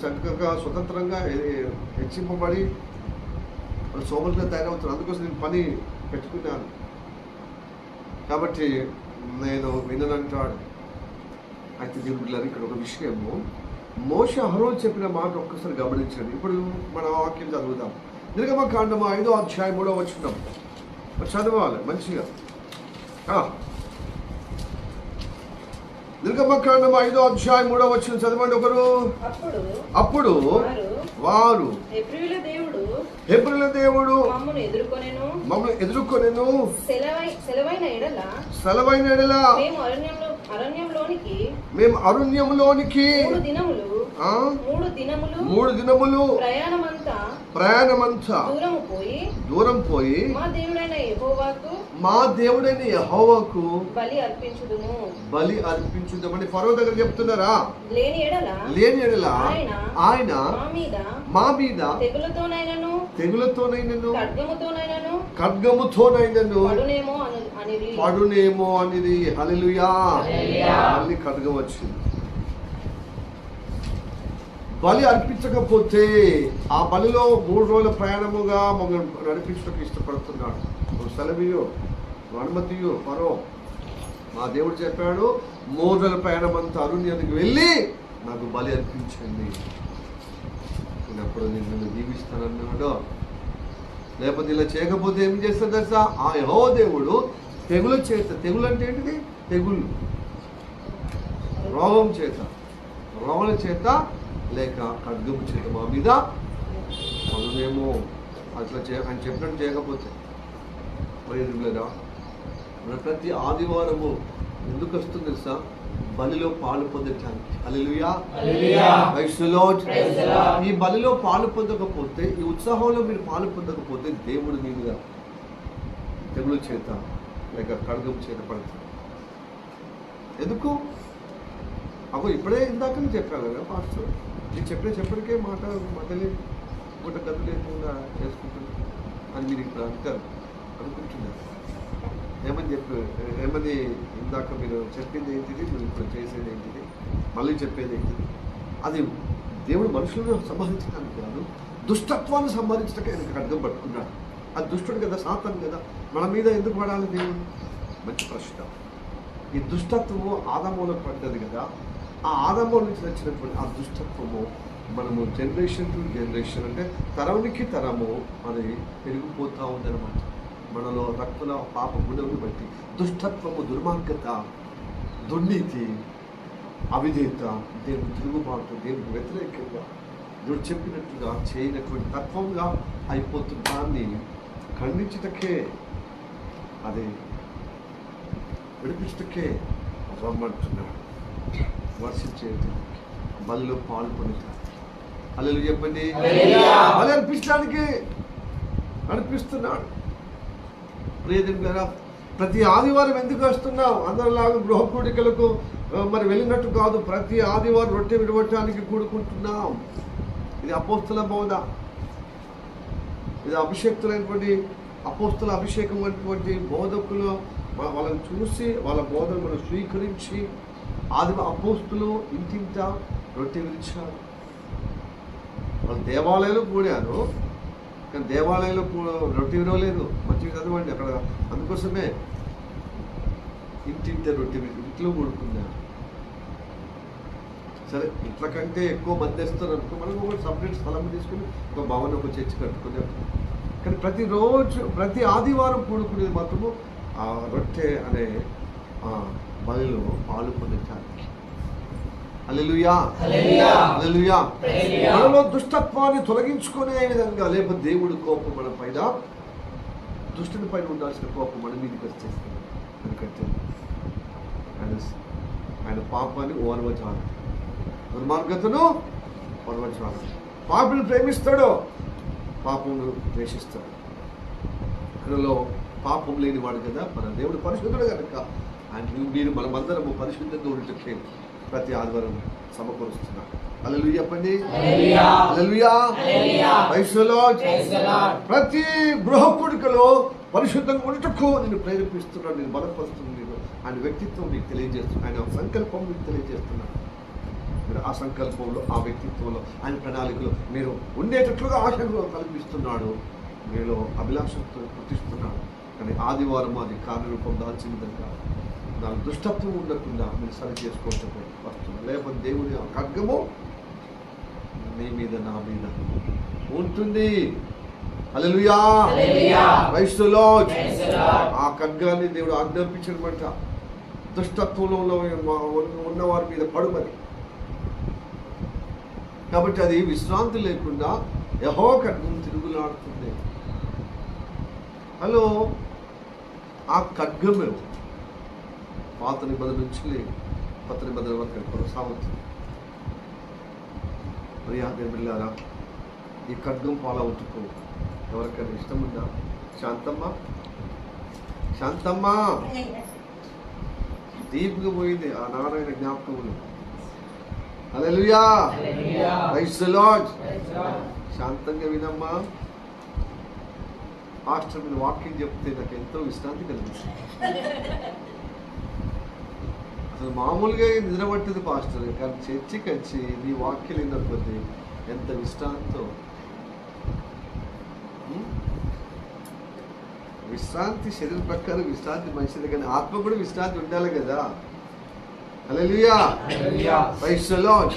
చక్కగా స్వతంత్రంగా హెచ్చింపబడి వాళ్ళు సోమరులుగా తయారవుతారు. అందుకోసం నేను పని పెట్టుకున్నాను కాబట్టి నేను విననంటాడు. అయితే దేవుడు ఇక్కడ ఒక విషయము, మోషే అహరోను చెప్పిన మాట ఒక్కసారి గమనించండి. ఇప్పుడు మన వాక్యం చదువుదాం. నిర్గమకాండము 5వ అధ్యాయం 3వ వచనం చదవాలి మంచిగా. నిర్గమకాండము 5వ అధ్యాయం 3వ వచనం చదవండి ఒకరు. అప్పుడు వారు హెబ్రీయుల దేవుడు మమ్మల్ని ఎదుర్కొనెను, సెలవైన ఎడల మేము అరణ్యంలోనికి 3 దినములు ప్రయాణమంతా దూరం పోయి మా దేవుడైన యెహోవాకు బలి అర్పించుదామని ఫరో దగ్గర చెప్తున్నారా? లేని ఎడల ఆయన మా మీద తెగులతోనైనను ఖడ్గముతోనైనను పడునేమో అనేది. హల్లెలూయా. మళ్ళీ ఖడ్గం వచ్చింది. బలి అర్పించకపోతే ఆ బలిలో 3 రోజుల ప్రయాణముగా మమ్మల్ని నడిపించడానికి ఇష్టపడుతున్నాడు. సెలవియో, అనుమతియో ఫరో. మా దేవుడు చెప్పాడు, 3 రోజుల ప్రయాణం అంతా అరణ్యానికి వెళ్ళి నాకు బలి అర్పించండి, అప్పుడు నేను నన్ను దీవిస్తానన్నాడు. లేకపోతే ఇలా చేయకపోతే ఏం చేస్తాడు తెలుసా? ఆ యెహోవా దేవుడు తెగులు చేత, తెగులు అంటే ఏంటిది? తెగులు రోగం చేత, రోగల చేత లేక ఖడ్గము చేత మా మీద పనులేమో. అట్లా ఆయన చెప్పినట్టు చేయకపోతే మరి ప్రతి ఆదివారము ఎందుకు వస్తుంది తెలుసా? బలిలో పాలు పొందటానికి. హల్లెలూయా. Praise the Lord. ఈ బలిలో పాలు పొందకపోతే, ఈ ఉత్సాహంలో మీరు పాలు పొందకపోతే దేవుడు మీ మీద తెగులు చేత లేక ఖడ్గం చేత పడతాడు. ఎందుకు? అప్పుడు ఇప్పుడే ఇందాకనే చెప్పాను కదా పాస్టర్, నేను చెప్పడికే మాటలే పూట గది లేకుండా చేసుకుంటున్నాను అని మీరు ఇప్పుడు అనుకుంటున్నారు. ఏమని ఇందాక మీరు చెప్పింది ఏంటిది, మీరు ఇప్పుడు చేసేది ఏంటిది, మళ్ళీ చెప్పేది ఏంటిది? అది దేవుడు మనుషులను సంహరించడానికి కాదు, దుష్టత్వాన్ని సంహరించడానికి ఆయనకు ఖడ్గం పట్టుకున్నాడు. అది దుష్టుడు కదా, సాతాను కదా. మన మీద ఎందుకు పడాలి దేవుడు? మంచి ప్రశ్న. ఈ దుష్టత్వము ఆదాములో పడ్డది కదా, ఆ ఆదాము నుంచి వచ్చినటువంటి ఆ దుష్టత్వము మనము జనరేషన్ టు జనరేషన్, అంటే తరానికి తరము అది పెరిగిపోతూ ఉందన్నమాట. మనలో రక్తుల పాప గుణమును బట్టి దుష్టత్వము, దుర్మార్గత, దుర్నీతి, అవిధేయత, దేవుని తిరుగుబాటు, దేవునికి వ్యతిరేకంగా దేవుడు చెప్పినట్టుగా చేయనటువంటి తత్వంగా అయిపోతున్న దాన్ని ఖండించటకే, అది విడిపించటకే రమ్మంటున్నాడు. వర్షిప్ చేయడానికి, బలిలో పాల్గొనటానికి. హల్లెలూయా చెప్పండి. బలి అర్పించడానికి నడిపిస్తున్నాడు. ప్రియదేవులారా, ప్రతి ఆదివారం ఎందుకు వస్తున్నాం? అందరిలాగా గృహ కూడికలకు మరి వెళ్ళినట్టు కాదు. ప్రతి ఆదివారం రొట్టె విడవటానికి కూడుకుంటున్నాం. ఇది అపోస్తుల బోధ. ఇది అభిషేక్తులైనటువంటి అపోస్తుల అభిషేకం అయినటువంటి బోధకులు వాళ్ళని చూసి వాళ్ళ బోధను మనం స్వీకరించి ఆది అపోస్తులు ఇంటింట రొట్టె విరిచారు. వాళ్ళు దేవాలయంలో కూడారు, కానీ దేవాలయంలో రొట్టె విరవలేదు. మంచిగా చదవండి అక్కడ. అందుకోసమే ఇంటింట రొట్టె ఇంట్లో కూడుకున్నారు. సరే, ఇంట్లో కంటే ఎక్కువ మంది వేస్తారు అనుకో, మనం ఒక సపరేట్ స్థలం తీసుకుని ఒక భవనం, ఒక చర్చి కట్టుకునే. కానీ ప్రతిరోజు ప్రతి ఆదివారం కూడుకునేది మాత్రము ఆ రొట్టె అనే బలిలో పాలు పొందటానికి. హల్లెలూయా, హల్లెలూయా. మనలో దుష్టత్వాన్ని తొలగించుకునే విధంగా, లేకపోతే దేవుడి కోపం మన పైన, దుష్టుని పైన ఉండాల్సిన కోపం మన మీదకి వచ్చేస్తుంది. ఎందుకంటే ఆయన పాపాన్ని ఓర్వజాలి, దుర్మార్గతను ఓర్వజాలి. పాపిని ప్రేమిస్తాడు, పాపమును ద్వేషిస్తాడు. అందులో పాపం లేనివాడు కదా మన దేవుడు, పరిశుద్ధుడు కనుక ఆయన మీరు మనమందరము పరిశుద్ధంగా ఉండటకే ప్రతి ఆదివారం సమకూరుస్తున్నాడు. హల్లెలూయా చెప్పండి. హల్లెలూయా. Praise the Lord. ప్రతి గృహ కూడికలో పరిశుద్ధంగా ఉండటకు నేను ప్రేరేపిస్తున్నాడు, నేను బలపరుస్తున్నాను. నేను ఆయన వ్యక్తిత్వం మీకు తెలియజేస్తున్నాను, ఆయన సంకల్పం మీకు తెలియజేస్తున్నాను. మీరు ఆ సంకల్పంలో, ఆ వ్యక్తిత్వంలో, ఆయన ప్రణాళికలో మీరు ఉండేటట్లుగా ఆశలు కల్పిస్తున్నాడు, మీలో అభిలాషతో పుట్టిస్తున్నాడు. కానీ ఆదివారం అది కార్యరూపం దాల్చిన విధంగా దాని దుష్టత్వం ఉండకుండా మీరు సరి చేసుకోవచ్చు వస్తుంది. లేకపోతే దేవుని ఖడ్గము నీ మీద, నా మీద ఉంటుంది. హల్లెలూయా. Praise the Lord. ఆ ఖడ్గాన్ని దేవుడు ఆజ్ఞాపించడమంట, దుష్టత్వంలో ఉన్న వారి మీద పడుమని. కాబట్టి అది విశ్రాంతి లేకుండా యెహోవా ఖడ్గం తిరుగులాడుతుంది. హలో, ఆ ఖడ్గమే పాత నిబంధన నుంచి కొత్త నిబంధన వరకు కొనసాగుతుంది. ప్రియా దేవులారా, ఈ ఖడ్గం పాలవుతుకు ఎవరికైనా ఇష్టం ఉందా? శాంతమ్మ, శాంతమ్మ డీప్గా పోయింది ఆ నారాయణ జ్ఞాపకములు. హల్లెలూయా. Praise the Lord. శాంతంగా వినమ్మా. పాస్టర్ మీద వాక్యం చెప్తే నాకు ఎంతో విశ్రాంతి కలిగింది. అసలు మామూలుగా నిద్రపట్టేది పాస్టర్, కానీ చర్చికి వచ్చి నీ వాక్యం వినకపోతే ఎంత విశ్రాంతో. విశ్రాంతి శరీర ప్రకారం విశ్రాంతి మంచిది, కానీ ఆత్మ కూడా విశ్రాంతి ఉండాలి కదా. హల్లెలూయా. Praise the Lord.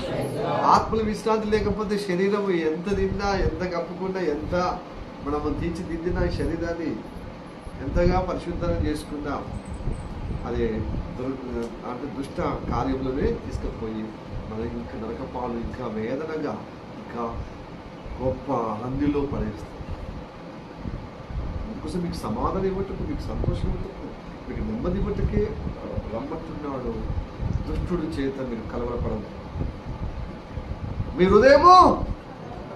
ఆత్మల విశ్రాంతి లేకపోతే శరీరం ఎంత తిన్నా, ఎంత కప్పుకున్నా, ఎంత మనం తీర్చిదిద్దిన శరీరాన్ని ఎంతగా పరిశుద్ధం చేసుకున్నా అది అంటే దుష్ట కార్యంలోనే తీసుకుపోయి మన ఇంకా నరకపాలు, ఇంకా వేదనగా, ఇంకా గొప్ప హందిలో పడేస్తుంది. అందుకోసం మీకు సమాధానం ఇవ్వటకు, మీకు సంతోషం ఇవ్వటకు, మీకు నెమ్మది ఇవ్వటకే రమ్మంటున్నాడు. దుష్టుడి చేత మీరు కలవరపడదు. మీ హృదయము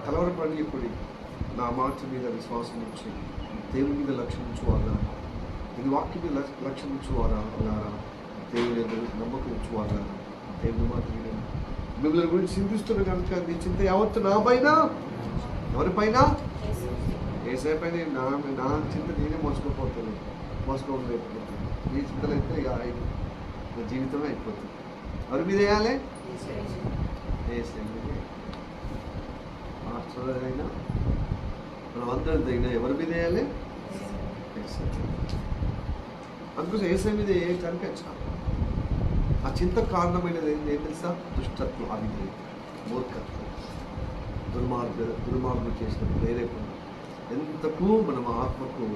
కలవరపడనీయకుడి, నా మాట మీద విశ్వాసం ఉంచి దేవుని మీద లక్ష్యం ఉంచువారా, ఇది వాక్యం మీద లక్ష్యం ఉంచువారా, అలారా దేవుని నమ్మకం ఉంచువారా, దేవుని మాట మీద మిమ్మల్ని గురించి చింతిస్తున్న కనుక నీ చింత యావత్తు నా పైన, ఎవరిపైన? ఏసై పైన. నా చింత నేనే మోసుకోపోతాను, మోసుకోలేకపోతాను. నీ చింతలు అయితే ఇక నా జీవితమే అయిపోతుంది. ఎవరి మీద వేయాలి? ఏసై మీద. మాస్టర్దైనా మనం అందరిదైనా ఎవరి మీద వేయాలి? ఏసై. అందుకోసం ఏసై మీద ఏ కనుక చాలు. ఆ చింత కారణమైనది ఏం తెలుసా? దుష్టత్వం, అవిధేయత, మూర్ఖత్వం, దుర్మార్గం చేసిన ప్రేరేపణ. ఎంతకు మనం ఆత్మకు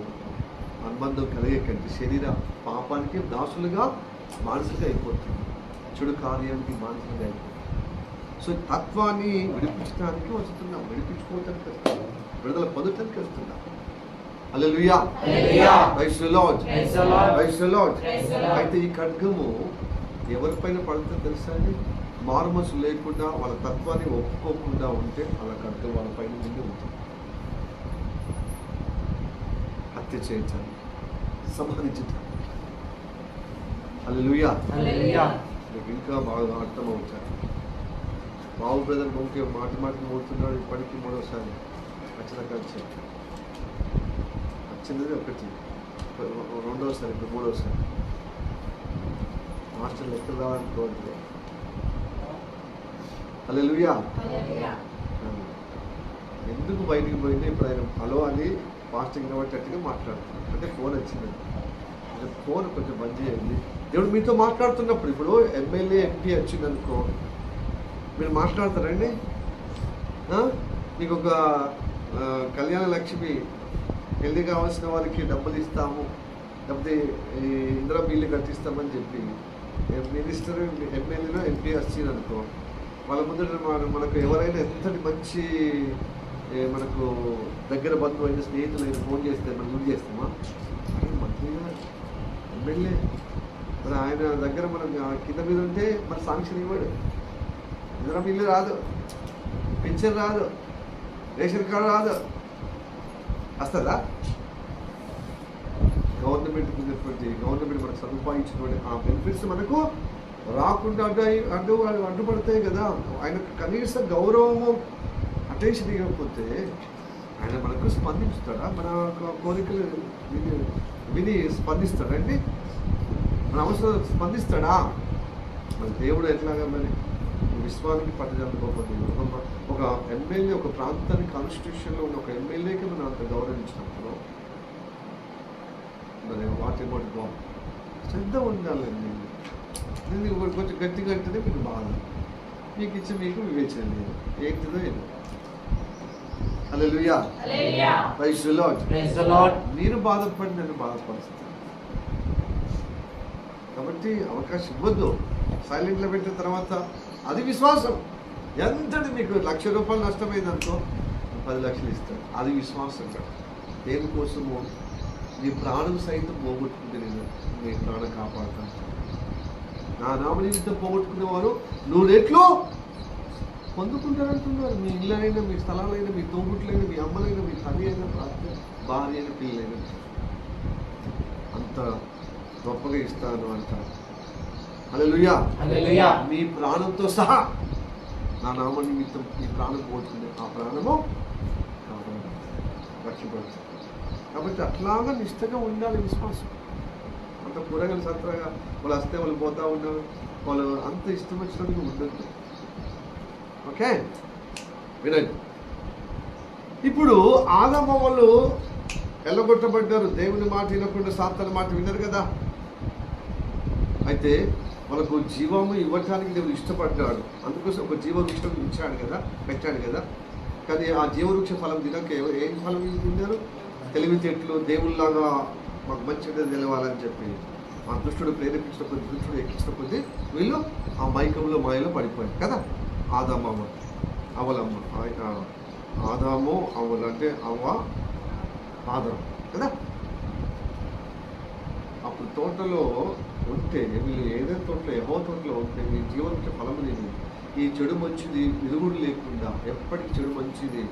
అనుబంధం కలిగే కంటే శరీర పాపానికి దాసులుగా మానసిక అయిపోతుంది, చెడు కార్యానికి మానసికంగా అయిపోతుంది. సో తత్వాన్ని విడిపించడానికి వస్తున్నాం, విడిపించుకోవటానికి వస్తున్నాం, విడుదల పొందటానికి వస్తున్నాం. హల్లెలూయా. Praise the Lord. Praise the Lord. అయితే ఈ ఖడ్గము ఎవరిపైన పడుతుందో తెలుసా అండి? మారుమనసు లేకుండా, వాళ్ళ తత్వాన్ని ఒప్పుకోకుండా ఉంటే వాళ్ళ ఖడ్గం వాళ్ళ పైన ఉండి ఉంటుంది. హత్య చేయటానికి, సంహరించటానికి. హల్లెలూయా. మీకు ఇంకా బాగా అర్థమవుతారు. బాబు బ్రదర్ బొంకే మాటికి పోతున్నాడు. ఇప్పటికీ మూడోసారి వచ్చిన కలిసి వచ్చినది ఒకటి, రెండోసారి, ఇప్పుడు మూడోసారి. మాస్టర్లు ఎక్కడ రావాలనుకోవట్లేదు. హల్లెలూయా. ఎందుకు బయటికి పోయింది ఇప్పుడు ఆయన హలో అని ఫాస్టింగ్ అవ్వటట్టుగా మాట్లాడుతున్నాడు. అంటే ఫోన్ వచ్చింది, అంటే ఫోన్ కొంచెం బంద్ చేయండి. దేవుడు మీతో మాట్లాడుతున్నప్పుడు, ఇప్పుడు ఎమ్మెల్యే ఎంపీ వచ్చిందనుకో, మీరు మాట్లాడతారండి. మీకు ఒక కళ్యాణ లక్ష్మి పెళ్లి కావాల్సిన వారికి డబ్బులు ఇస్తాము, లేకపోతే ఇందిరా బిల్లు కట్టిస్తామని చెప్పి మినిస్టర్ ఎమ్మెల్యేలో ఎంపీ వచ్చిందనుకో, వాళ్ళ ముందర మనకు ఎవరైనా ఎంతటి మంచి మనకు దగ్గర బంధువు అయిన స్నేహితులైన ఫోన్ చేస్తే మనం యూజ్ చేస్తామా? మంత్రి గారు ఎమ్మెల్యే మరి ఆయన దగ్గర మనం కింద మీద ఉంటే మరి శాంక్షన్ ఇవ్వడు, ఇందిరా బిల్లు రాదు, పెన్షన్ రాదు, రేషన్ కార్డు రాదు, వస్తుందా? గవర్నమెంట్ మనకు సదుపాయించినటువంటి ఆ బెనిఫిట్స్ మనకు రాకుండా అడ్డుపడతాయి కదా. ఆయనకు కనీస గౌరవము అటెన్షన్ ఇవ్వకపోతే ఆయన మనకు స్పందించుతాడా? మన కోరికలు విని స్పందిస్తాడండి? మన అవసరం స్పందిస్తాడా? మన దేవుడు ఎట్లాగా మరి విశ్వానికి పట్టుదలకపోతే ఒక ఎమ్మెల్యే ఒక ప్రాంతానికి కాన్స్టిట్యూషన్లో ఉన్న ఒక ఎమ్మెల్యేకి మనం అంత గౌరవించినప్పుడు మరి వాటి బాగు శ్రద్ధ ఉండాలండి. నేను కొంచెం గట్టిగా అంటేనే మీకు బాధ, మీకు ఇచ్చి మీకు వివేచన లేదు, ఏంటిదో ఏదో. హల్లెలూయా, ప్రైజ్ ది లార్డ్. మీరు బాధపడి నన్ను బాధపరుస్తాను కాబట్టి అవకాశం ఇవ్వద్దు. సైలెంట్లో పెట్టిన తర్వాత అది విశ్వాసం. ఎంతటి మీకు ₹1,00,000 నష్టమైందనుకో 10 లక్షలు ఇస్తాడు, అది విశ్వాసం. దేనికోసము? నీ ప్రాణం సైతం పోగొట్టుకుంటే నేను నీ ప్రాణం కాపాడుతాను. నా నామనిమిత్తం పోగొట్టుకునేవారు 100 రెట్లు పొందుకుంటారంటున్నారు. మీ ఇళ్ళైనా, మీ స్థలాలైనా, మీ తోబుట్లైనా, మీ అమ్మలైనా, మీ తల్లి అయినా, భార్య అయినా, పిల్లలైనా అంత గొప్పగా ఇస్తాను అంటారు. హల్లెలూయా. మీ ప్రాణంతో సహా నా నామ నిమిత్తం మీ ప్రాణం పోతుంది, ఆ ప్రాణము రక్షించబడుతుంది. కాబట్టి అట్లాగా నిష్టగా ఉండాలి విశ్వాసం. అంత కూరగాయలు సత్రగా వాళ్ళు వస్తే వాళ్ళు పోతా ఉన్నారు, వాళ్ళు అంత ఇష్టం వచ్చినట్టుగా ఉండద్దు. ఓకే, వినండి. ఇప్పుడు ఆదాము వాళ్ళు వెళ్ళగొట్టబడ్డారు, దేవుని మాట వినకుండా సాతాను మాట విన్నారు కదా. అయితే వాళ్ళకు జీవము ఇవ్వటానికి దేవుడు ఇష్టపడ్డాడు, అందుకోసం ఒక జీవవృక్షం పెట్టాడు కదా. కానీ ఆ జీవవృక్ష ఫలం తినక ఏం ఫలం తిన్నారు? తెలివితేటలు, దేవుళ్ళలాగా మాకు మంచిగా తెలియాలని చెప్పి ఆ దుష్టుడు ప్రేరేపించిన కొద్ది, దుష్టుడు ఎక్కించిన కొద్ది వీళ్ళు ఆ మైకంలో మాయలో పడిపోయారు కదా. ఆదాము అవలమ్మ, ఆదాము అవలు అంటే అవ్వ ఆదాము కదా. అప్పుడు తోటలో ఉంటే వీళ్ళు ఏదైనా తోటలో యెహోవా తోటలో ఉంటే మీ జీవనకి ఫలము లేదు. ఈ చెడు మంచిది విరుగుడు లేకుండా ఎప్పటికీ చెడు మంచిది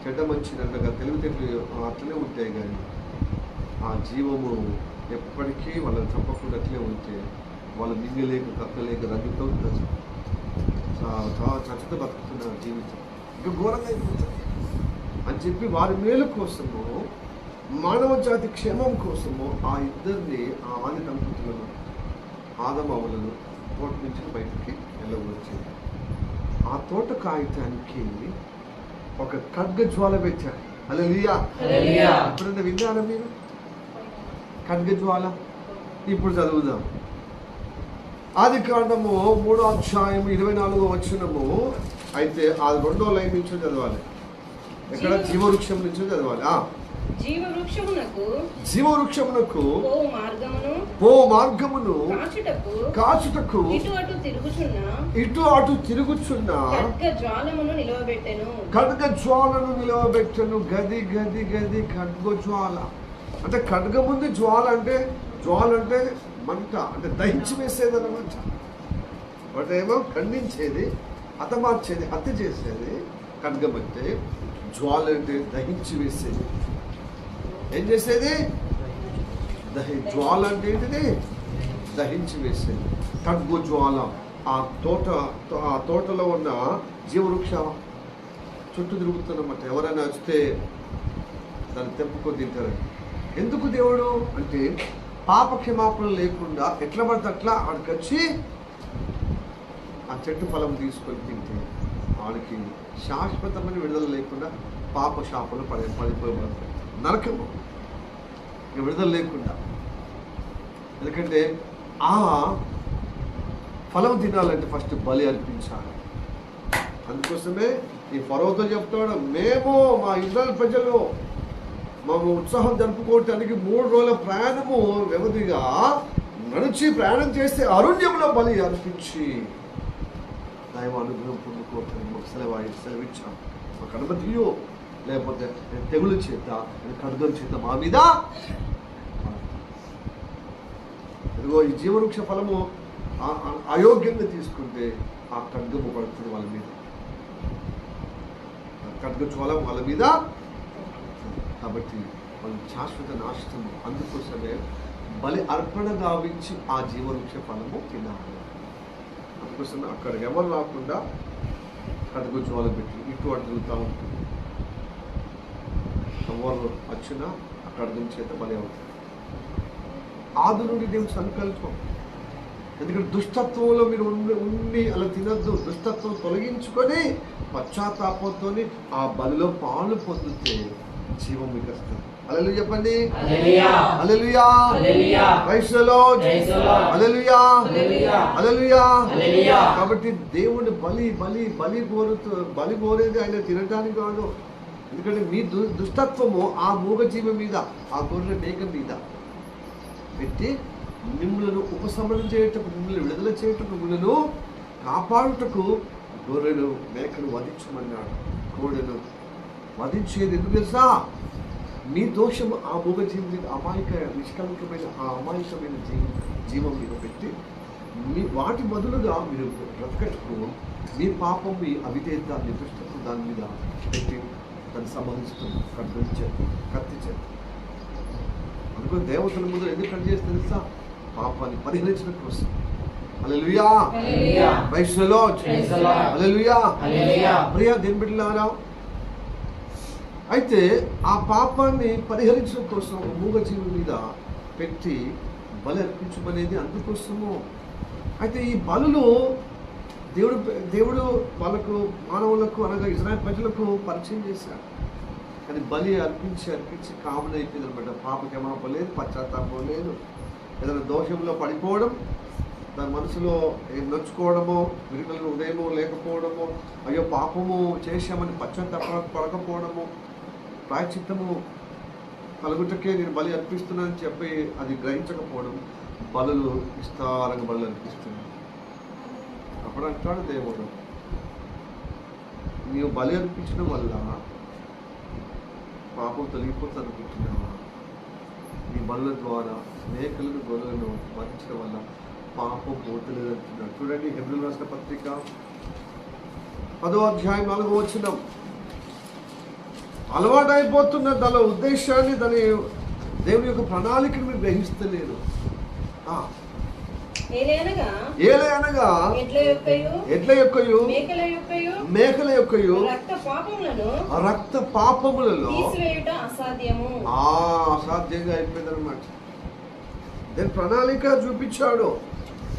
చెడ్డ మంచిది అనగా తెలివితేటలు అట్లనే ఉంటాయి. కానీ ఆ జీవము ఎప్పటికీ వాళ్ళని చంపకుండా అట్లే ఉంటే వాళ్ళు మింగలేక కక్కలేక రగ్గుతో చచ్చితో బతుకుతున్న జీవితం ఇంకా ఘోరంగా అయిపోతుంది అని చెప్పి వారి మేలు కోసము, మానవ జాతి క్షేమం కోసము ఆ ఇద్దరిని, ఆ ఆది దంపతులను, ఆదాము అవ్వలను తోట నుంచి బయటికి వెళ్ళవచ్చింది. ఆ తోట కాగితానికి ఒక ఖడ్గ జ్వాల పెట్టారు. హల్లెలూయా. ఎప్పుడైనా విన్నారా మీరు ఖడ్గ జ్వాల? ఇప్పుడు చదువుదాం. ఆదికాండము 3వ అధ్యాయం 24వ వచనము. అయితే ఆ 2వ లైన్ నుంచి చదవాలి. ఎక్కడ? జీవవృక్షం నుంచి చదవాలి. జీవవృక్షమునకు పో మార్గమును కాచుటకు ఇటు అటు తిరుగుచున్న ఖడ్గ జ్వాలను నిలవబెట్టెను. గది గది గది ఖడ్గ జ్వాల అంటే ఖడ్గముంది, జ్వాల అంటే మంట, అంటే దహించి వేసేది అన్నమాట. వాటేమో ఖండించేది, హతమార్చేది, హత్య చేసేది ఖడ్గం అంటే. జ్వాల అంటే దహించి వేసేది. ఏం చేసేది? జ్వాల అంటే ఏంటిది? దహించి వేసేది. ఖడ్గ జ్వాల. ఆ తోటలో ఉన్న జీవవృక్ష చుట్టూ తిరుగుతున్నమాట. ఎవరైనా వస్తే దాన్ని తెంపుకొని తింటారు. ఎందుకు దేవుడు అంటే పాప క్షమాపణ లేకుండా ఎట్లా పడితే అట్లా అక్కడికి వచ్చి ఆ చెట్టు ఫలం తీసుకొని తింటే వాడికి శాశ్వతమైన విడుదల లేకుండా పాప శాపలు పడిపోయి నరకము, ఇక విడుదల లేకుండా. ఎందుకంటే ఆ ఫలం తినాలంటే ఫస్ట్ బలి అర్పించాలి. అందుకోసమే ఈ ఫరోతో చెప్తాడు, మేము మా ఇజ్రాయెల్ ప్రజలు మేము ఉత్సాహం జరుపుకోవటానికి 3 రోజుల ప్రయాణము వ్యవధిగా నడిచి ప్రయాణం చేస్తే అరణ్యంలో బలి అర్పించి దైవ అనుగ్రహం పొందుకోవటానికి మాకు సెలవిచ్చాం. మాకు అనుమతియో, లేకపోతే తెగులు చేత ఖడ్గం చేత మా మీద. ఇదిగో ఈ జీవవృక్ష ఫలము అయోగ్యంగా తీసుకుంటే ఆ ఖడ్గము పడుతుంది వాళ్ళ మీద, ఖడ్గ జ్వాలం వాళ్ళ మీద. కాబట్టి వాళ్ళు శాశ్వత నాశనము. అందుకోసమే బలి అర్పణ గావించి ఆ జీవవృక్ష ఫలము తినాలి. అందుకోసమే అక్కడ ఎవరు రాకుండా ఖడ్గ జ్వాల పెట్టి ఇటు అడుగుతూ ఉంటుంది. ఎవరు వచ్చినా ఆ ఖడ్గం చేత బలి అవుతుంది. ఆది నుండి దేవుని సంకల్పం. ఎందుకంటే దుష్టత్వంలో మీరు ఉండి అలా తినద్దు. దుష్టత్వం తొలగించుకొని పశ్చాత్తాపంతో ఆ బలిలో పాలు పొందితే జీవం మీకు వస్తుంది. హల్లెలూయా చెప్పండి. హల్లెలూయా. Praise the Lord. హల్లెలూయా. హల్లెలూయా. కాబట్టి దేవుడు బలి కోరేది ఆయన తినడానికి కాదు. ఎందుకంటే మీ దుష్టత్వము ఆ మూగజీవి మీద, ఆ గొర్రె మేక మీద పెట్టి మిమ్మల్ని ఉపశమనం చేయటకు, మిమ్మల్ని విడుదల చేయటకు, మిమ్మల్ని కాపాడుటకు గొర్రెను మేకను వధించమన్నాడు. కోడెను వధించేది ఎందుకు తెలుసా? మీ దోషము ఆ మూగజీవి మీద, నిష్కలంకమైన ఆ అమాయకమైన జీవం మీద పెట్టి వాటి బదులుగా మీరు బ్రతకటకు మీ పాపం, మీ అవిధేయత, మీ దుష్టత్వం దాని మీద పెట్టి దాన్ని సంబంధిస్తుంది. కత్తి చేత అనుకుని దేవతల ముందు ఎందుకు కట్ చేస్తే తెలుసా? పాపాన్ని పరిహరించడం కోసం. హల్లెలూయా. Praise the Lord. హల్లెలూయా. ప్రియ దేవుని బిడ్డలారా, అయితే ఆ పాపాన్ని పరిహరించడం కోసం ఒక మూగజీవి మీద పెట్టి బలి అర్పించమనేది అందుకోసము. అయితే ఈ బలులు దేవుడు వాళ్ళకు, మానవులకు అనగా ఇజ్రాయెల్ ప్రజలకు పరిచయం చేశాడు. కానీ బలి అర్పించి కామన్ అయిపోయింది అనమాట. పాపక్షమాపణ లేదు, పశ్చాత్తాపం లేదు. ఏదైనా దోషంలో పడిపోవడం, దాని మనసులో నొచ్చుకోవడమో, విరుగుల ఉదయమో లేకపోవడమో, అయ్యో పాపము చేశామని పశ్చాత్తాపడకపోవడము, ప్రాయశ్చిత్తము కలుగుటకే నేను బలి అర్పిస్తున్నానని చెప్పి అది గ్రహించకపోవడం, బలులు విస్తారంగా బలు అర్పిస్తున్నాను. అప్పుడు అంటాడు దేవుడు, నీవు బలి అర్పించడం వల్ల పాపం తొలగిపోతుంది అనుకుంటున్నావా? ఈ బలుల ద్వారా మేకలను గొర్రెలను వధించడం వల్ల పాపం పోతలేదు అంటున్నాడు. చూడండి హెబ్రీయులకు రాసిన పత్రిక 10వ అధ్యాయం 4వ వచనం. అలవాటైపోతున్న దాని ఉద్దేశాన్ని, దాని దేవుని యొక్క ప్రణాళికను మీరు గ్రహిస్తలేరు. ఏలయనగా ఎడ్ల యొక్కయు మేకల యొక్కయు రక్త పాపములలో అసాధ్యంగా అయిపోయింది అనమాట. దాని ప్రణాళిక చూపించాడు.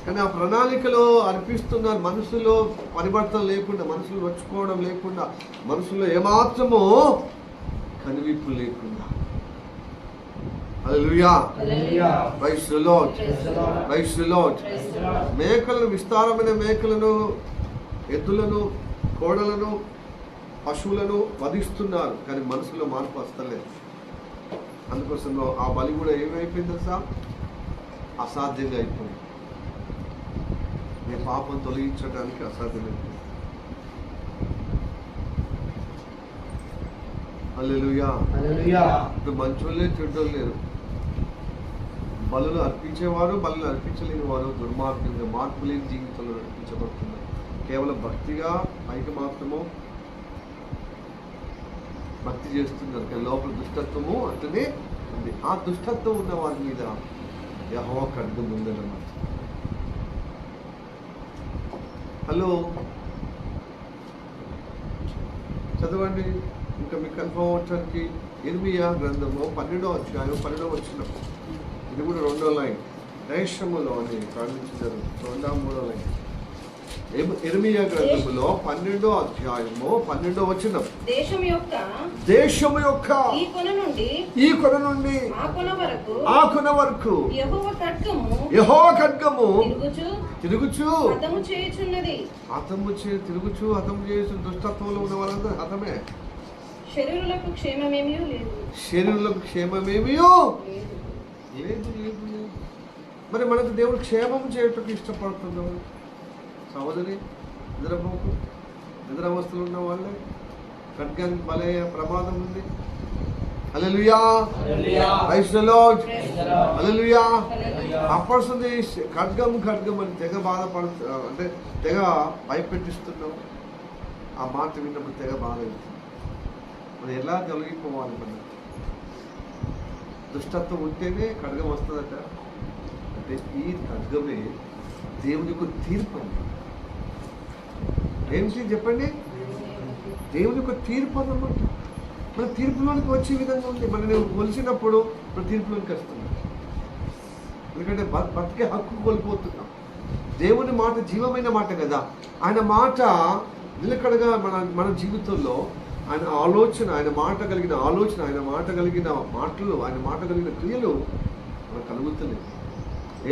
కానీ ఆ ప్రణాళికలో అర్పిస్తున్న మనసులో పరివర్తన లేకుండా, మనసులో వచ్చుకోవడం లేకుండా, మనసులో ఏమాత్రమో కనువిప్పు లేకుండా. హల్లెలూయా. Praise the Lord. Praise the Lord. మేకలను, విస్తారమైన మేకలను, ఎద్దులను, కోడలను, పశువులను వధిస్తున్నారు. కానీ మనసులో మార్పు వస్తలేదు. అందుకోసం ఆ బలి కూడా ఏమైపోయింది తెలుసా? అసాధ్యంగా అయిపోయింది. నీ పాపం తొలగించడానికి అసాధ్యమైపోయింది. హల్లెలూయా. ఇప్పుడు మంచోళ్ళే చెడ్డోళ్ళు లేరు. బలులు అర్పించేవారు, బలులు అర్పించలేని వారు దుర్మార్గంగా, మార్పు లేని జీవితంలో నడిపించబడుతున్నారు. కేవలం భక్తిగా పైకి మాత్రము భక్తి చేస్తున్నారు, కానీ లోపల దుష్టత్వము అట్లనే ఉంది. ఆ దుష్టత్వం ఉన్న వారి మీద యెహోవా ఖడ్గం ఉందన్నమాట. హలో, చదవండి ఇంకా మీకు కన్ఫర్మ్ అవడానికి. ఇర్మియా గ్రంథము 12వ అధ్యాయం 12వ వచనం. ఇది కూడా 2వ లైన్. దేశములో అని ప్రారంభించారు. 2వ 3వ లైన్. ఇర్మియా గ్రంథములో 12వ అధ్యాయము 12వ వచనం. దేశము యొక్క ఈ కొన నుండి ఆ కొన వరకు యెహోవా ఖడ్గము తిరుగుచు హతము చేయుచు దుష్టత్వంలో ఉన్న వాళ్ళందరూ హతమే. శరీరులకు క్షేమమేమీ లేదు. మరి మనకు దేవుడు క్షేమం చేయటకు ఇష్టపడుతున్నాం. సహోదరి, నిద్రావస్థలు ఉన్న వాళ్ళే ఖడ్గానికి బలయ్యే ప్రమాదం ఉంది. హల్లెలూయా, ప్రైజ్ ది లార్డ్, హల్లెలూయా. అప్పడుస్తుంది ఖడ్గం అని తెగ బాధపడుతు, అంటే తెగ భయపెట్టిస్తున్నాం. ఆ మాట విన్నప్పుడు తెగ బాధ అవుతుంది. మనం ఎలా తొలగిపోవాలి? మనం దుష్టత్వం ఉంటేనే ఖడ్గం వస్తుందట. అంటే ఈ ఖడ్గమే దేవుని యొక్క తీర్పు. ఏంటి చెప్పండి? దేవుని యొక్క తీర్పు అన్నమాట. మన తీర్పులోనికి వచ్చే విధంగా ఉంది. మనం కొలిసినప్పుడు మన తీర్పులోనికి వస్తున్నాం. ఎందుకంటే బతికే హక్కు కోల్పోతున్నాం. దేవుని మాట జీవమైన మాట కదా. ఆయన మాట నిలకడగా మన జీవితంలో ఆయన ఆలోచన, ఆయన మాట కలిగిన ఆలోచన, ఆయన మాట కలిగిన మాటలు, ఆయన మాట కలిగిన క్రియలు మనకు కలుగుతున్నాయి.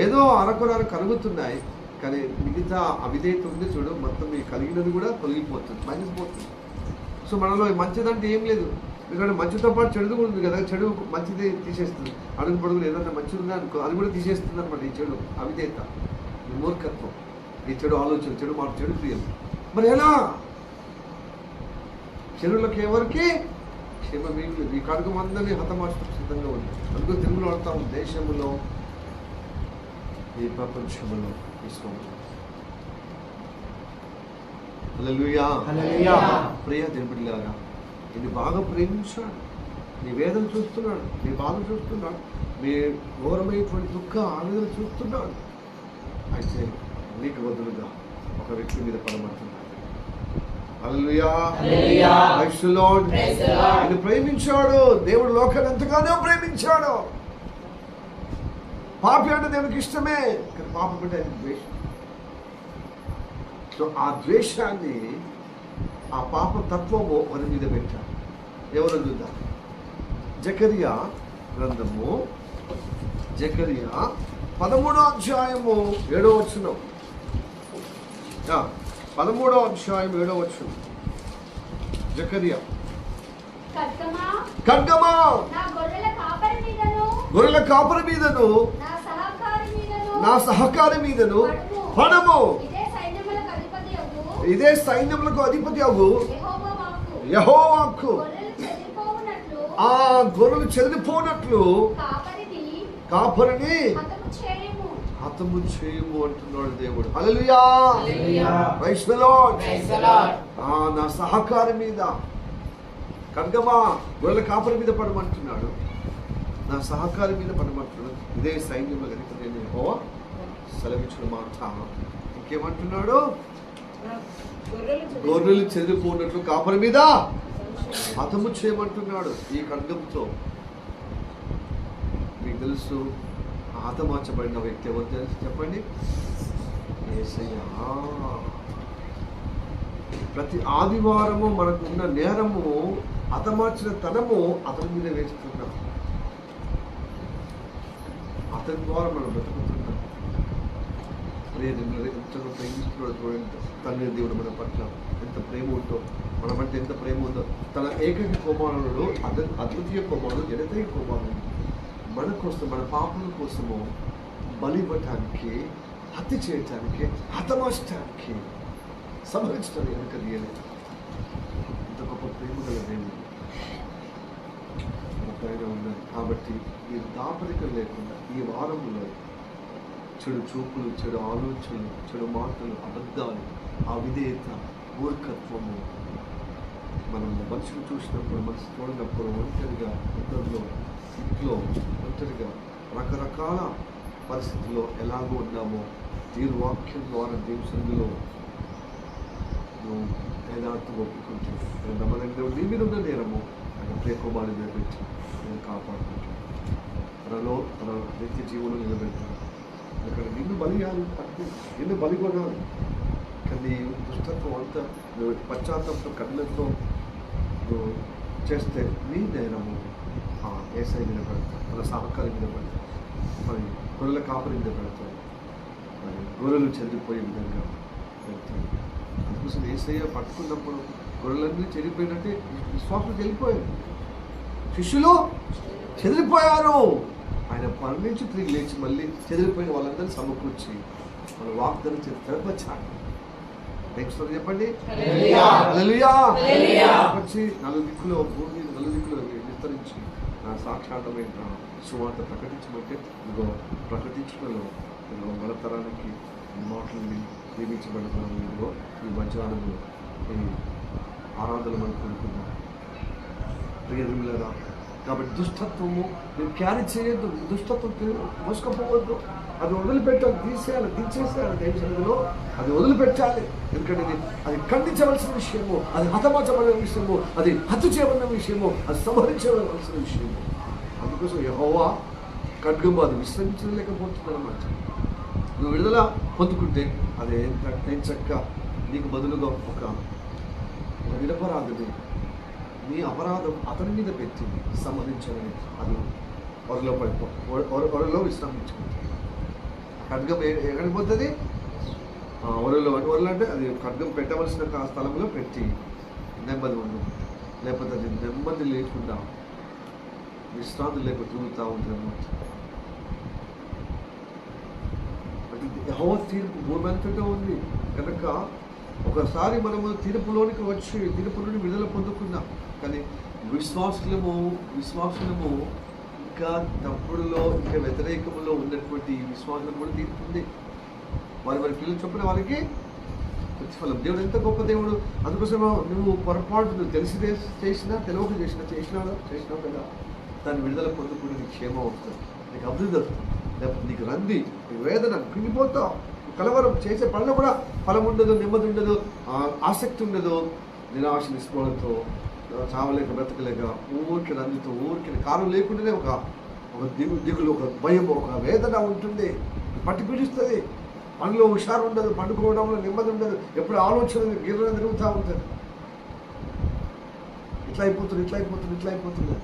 ఏదో అరకొర కలుగుతున్నాయి, కానీ మిగతా అవిధేయత ఉంది చూడు, మొత్తం మీకు కలిగినది కూడా తొలగిపోతుంది, మర్చిపోతుంది. సో మనలో మంచిదంటే ఏం లేదు. ఎందుకంటే మంచితో పాటు చెడుది కూడా ఉంది కదా. చెడు మంచిది తీసేస్తుంది. అడుగు పొడుగులు ఏదన్నా మంచిది ఉందా అనుకో, అది కూడా తీసేస్తుంది అనమాట. ఈ చెడు అవిధేయత, ఈ మూర్ఖత్వం, ఈ చెడు ఆలోచన, చెడు మాట, చెడు క్రియలు. మరి ఎలా? చెడులకు ఎవరికి క్షేమమేమి లేదు. ఈ ఖడ్గం అందరినీ హతమార్చడం సిద్ధంగా ఉంది. అందుకు తెలుగులో ఆడతాం, దేశములో ఈ ప్రపంచంలో తీసుకోవాలి. హల్లెలూయా, ప్రియ దేవుడిలారా, ఇది బాగా ప్రేమించాడు. నీ వేదన చూస్తున్నాడు, నీ బాధ చూస్తున్నాడు, నీ ఘోరమైనటువంటి దుఃఖ ఆవేదన చూస్తున్నాడు. అయితే నీకు బదులుగా ఒక వ్యక్తి మీద పడమంటున్నాడు. హల్లెలూయా, ప్రైజ్ ది లార్డ్. ఆయన ప్రేమించాడు. దేవుడు లోకాన్ని ఎంతగానో ప్రేమించాడు. పాపి అంటే దేవునికి ఇష్టమే, కానీ పాపం అంటే ఆయన ద్వేషం. సో ఆ ద్వేషాన్ని, ఆ పాప తత్వము వారి మీద పెట్టాడు. ఎవరు చూద్దాం? జకరియా గ్రంథము, జకరియా 13వ అధ్యాయము 7వ వచనం. 13వ అధ్యాయం 7వ వచనం. జకరియా, ఖడ్గమా గొర్రెల కాపరి మీదను నా సహకారి మీదను పడము. ఇదే సైన్యములకు అధిపతి అగు యెహోవా వాక్కు. ఆ గొర్రెలు చెదిరిపోనట్లు కాపరిని హతము చేయము అంటున్నాడు దేవుడు. హల్లెలూయా, ప్రైజ్ ది లార్డ్. నా సహకారి మీద, ఖడ్గమా గొర్రెల కాపరి మీద పడమంటున్నాడు, నా సహకారి మీద పడమంటున్నాడు. ఇదే సైన్యంలో కనుక నేను యెహోవా సెలవిచ్చిన మాట. ఇంకేమంటున్నాడు? గొర్రెలు చెదిరిపోయినట్లు కాపరి మీద హతము చేయమంటున్నాడు. ఈ ఖడ్గంతో మీకు తెలుసు హతమార్చబడిన వ్యక్తి ఎవరు తెలుసు చెప్పండి? యేసయ్య. ప్రతి ఆదివారము మనకున్న నేరము, హతమార్చిన తనము అతని మీద వేస్తున్నాం. అతని ద్వారా మనం బ్రతుకుతున్నాం. ఎంతగా ప్రేమిస్తున్నాడు చూడండి. తండ్రి దేవుడు మన పట్ల ఎంత ప్రేమ ఉందో, మనమంటే ఎంత ప్రేమ ఉందో. తన ఏకైక కుమారుడు, అద్వితీయ కుమారుడు, జనతీయ కుమారుడు మన కోసం, మన పాపల కోసము బలివ్వటానికి, హత్య చేయటానికి, హతమార్చడానికి, సంహరించడానికి వెనక తీయలేదు. ఇంత గొప్ప ప్రేమ గల దేవుడు మన పైన ఉన్నది. కాబట్టి ఈ దాపరికం లేకుండా ఈ వారంలో చెడు చూపులు, చెడు ఆలోచనలు, చెడు మాటలు, అబద్ధాలు, అవిధేయత, మూర్ఖత్వము, మనం మనుషులు చూసినప్పుడు, మనసు చూడనప్పుడు, ఒంటరిగా ఇద్దరిలో, ఇంట్లో ఒంటరిగా, రకరకాల పరిస్థితుల్లో ఎలాగో ఉన్నామో తీరు వాక్యం ద్వారా దేవుని సన్నిధిలో నువ్వు ఏదార్థం ఒప్పుకుంటే నమ్మదగిన నీ మీద ఉన్న నేరము ఆయన ప్రేకోబాలు నిలబెట్టి నేను కాపాడుకుంటాను. తన నిత్య జీవనం నిలబెడతాను. ఎందుకంటే నిన్ను బలి కొనాలి, కానీ దుష్టత్వం అంతా నువ్వు పశ్చాత్తాపంతో కళ్ళతో నువ్వు చేస్తే నీ నేరము ఏసై మీద పెడతావు, మన సహకారి మీద పెడతావు, మరి గొర్రెల కాపరి మీద పెడతావు, మరి గొర్రెలు చెదిరిపోయే విధంగా పెడతావు. అందుకోసం ఏసయ్య పట్టుకున్నప్పుడు గొర్రెలన్నీ చెడిపోయినట్టే విశ్వాసులు చెడిపోయారు, శిష్యులు చెదిరిపోయారు. ఆయన మరణించి తిరిగి లేచి మళ్ళీ చెదిరిపోయిన వాళ్ళందరినీ సమకూర్చి మన వాగ్దానం తెరపచ్చాడు. నెక్స్ట్ చెప్పండి, వచ్చి 4 దిక్కులో భూమి 4 దిక్కులో విస్తరించి నా సాక్షాత్తమైన సువార్త ప్రకటించమంటే ఇదిగో ప్రకటించడంలో ఇదిగో మన తరానికి మాటలు నియమించబడుతున్నాను. ఇదిగో ఈ మధ్యాహ్నంలో ఈ ఆరాధన మనం కోరుకున్నాం ప్రియదులరా. కాబట్టి దుష్టత్వము మీరు క్యారీ చేయొద్దు, దుష్టత్వం మోసుకపోవద్దు, అది వదిలిపెట్టాలి, తీసేయాలి, దించేసేయాలి. దైవసన్నిధిలో అది వదిలిపెట్టాలి. ఎందుకంటే అది ఖండించవలసిన విషయము, అది హతమార్చబడిన విషయము, అది హత్య చేయబడిన విషయము, అది సంహరించవలసిన విషయము. అందుకోసం యెహోవా ఖడ్గము అది విశ్రమించలేకపోతుందన్నమాట. నువ్వు విడుదల పొందుకుంటే అది చక్కగా నీకు బదులుగా ఒక నిరపరాధిని నీ అపరాధం అతని మీద పెట్టి సంహరించాలని అది ఒరలో విశ్రమించుకుంటుంది. ఖడ్గం ఎక్కడికి పోతుంది? ఒరలు అంటే అది ఖడ్గం పెట్టవలసిన స్థలంలో పెట్టి నెమ్మది ఉండు, లేకపోతే అది నెమ్మది లేకుండా విశ్రాంతి లేక తిరుగుతూ ఉంటుంది అన్నమాట. యెహోవా తీర్పు భూమి అంతటా ఉంది కనుక ఒకసారి మనము తీర్పులోనికి వచ్చి తీర్పు నుండి విడుదల పొందుకున్నాం. కానీ విశ్వాసులము ఇంకా తప్పుడులో ఇంకా వ్యతిరేకములో ఉన్నటువంటి విశ్వాసులకు కూడా తీర్పు ఉంది. వారి పిల్లలు చెప్పిన వారికి ప్రతిఫలం. దేవుడు ఎంత గొప్ప దేవుడు. అందుకోసం నువ్వు పొరపాటు నువ్వు తెలిసి చేసినా తెలియక చేసినావు కదా, దాన్ని విడుదల పొందుకుంటే నీకు క్షేమం అవుతుంది, నీకు అభివృద్ధి వస్తుంది. లేకపోతే నీకు రంది, నీకు వేదన, కుంగిపోతావు, కలవరం, చేసే పనులు కూడా ఫలం ఉండదు, నెమ్మది ఉండదు, ఆసక్తి ఉండదు, నిరాశ నిస్పృహలతో చావలేక బ్రతకలేక ఊరికి రందితో ఊరికి కారం లేకుండానే ఒక దిగులు, ఒక భయం, ఒక వేదన ఉంటుంది, పట్టి పీడిస్తుంది. పనిలో హుషారు ఉండదు, పండుకోవడంలో నెమ్మది ఉండదు, ఎప్పుడు ఆలోచన గిర్ర తిరుగుతూ ఉంటుంది. ఇట్లా అయిపోతుంది.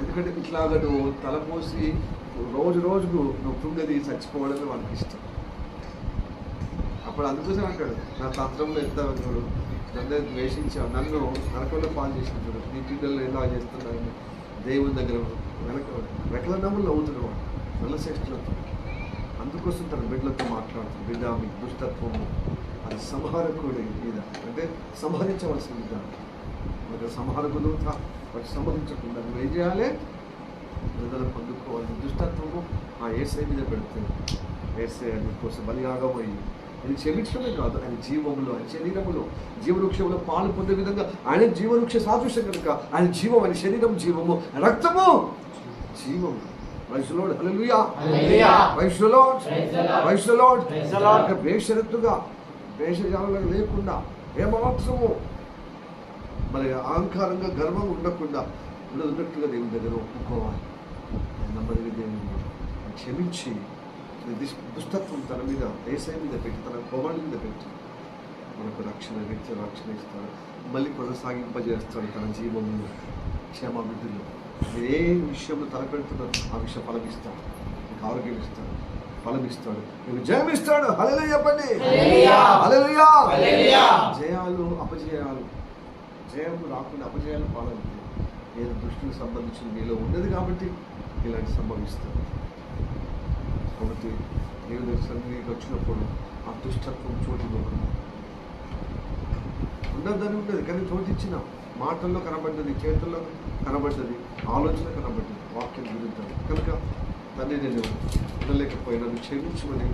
ఎందుకంటే ఇట్లాగా నువ్వు తలపోసి రోజుకు నువ్వు కృంగది చచ్చిపోవడమే వాళ్ళకి ఇష్టం. అప్పుడు అందుకోసం అంటాడు, నా తంత్రంలో ఎంత చూడు, నన్ను ద్వేషించావు, నన్ను నరకంలో పాలు చేసిన చూడు, నీ బిడ్డలు ఎలా చేస్తున్నాను దేవుని దగ్గర రెక్కల నమ్ములు నవ్వుతున్నాడు నల్లశ్రేష్ఠులతో. అందుకోసం తన బిడ్డలతో మాట్లాడుతుంది, బిడ్డ మీ దుష్టత్వము అది సంహారకుడి మీద, అంటే సంహరించవలసిన విధానం. మరి సంహారకులు వాటి సంహరించకుండా నువ్వు ఏం చేయాలి? విడుదల పొందుకోవాలి. దుష్టత్వము ఆ యేసయ్య మీద పెడితే యేసయ్య కోసం బలియాగమయ్యి ఆయన క్షమించడమే కాదు, ఆయన జీవములో, ఆయన శరీరములో, జీవవృక్షంలో పాలు పొందే విధంగా ఆయన జీవవృక్ష సాదృశ్యం కనుక ఆయన జీవం, ఆయన శరీరం జీవము, రక్తము జీవము. బేషరత్తుగా భేషజాలంగా లేకుండా ఏమాత్రము మరి అహంకారంగా గర్వం ఉండకుండా ఉన్నట్టుగా దేవుని దగ్గర ఒప్పుకోవాలి. నమ్మదిగా దేవుని క్షమించి దుష్టత్వం తన మీద యేసయ్య మీద పెట్టి, తన కోవాళ్ళ మీద పెట్టి మనకు రక్షణ ఇస్తాడు, మళ్ళీ కొనసాగింపజేస్తాడు తన జీవమును, క్షేమాభివృద్ధిలో. మీరు ఏ విషయంలో తలపెడుతున్నారో ఆ విషయం ఫలమిస్తాడు, మీకు ఆరోగ్యం ఇస్తాడు, ఫలమిస్తాడు, మీకు జయం ఇస్తాడు. హల్లెలూయా చెప్పండి, హల్లెలూయా. జయాలు అపజయాలు, జయము రాకుండా అపజయాలు పాలవుతాయి. ఏదో దృష్టికి సంబంధించిన మీలో ఉన్నది కాబట్టి ఇలాంటి సంభవిస్తాయి. కాబట్టి దేవుని సన్నిధికి వచ్చినప్పుడు ఆ దుష్టత్వం చోటివ్వకుండా ఉన్నదని ఉండదు, కానీ చోటిచ్చిన మాటల్లో కనబడ్డది, చేతుల్లో కనబడ్డది, ఆలోచన కనబడ్డది, వాక్యం విరుద్ధం కనుక తల్లి నేను ఉండలేకపోయినా నువ్వు క్షమించమని.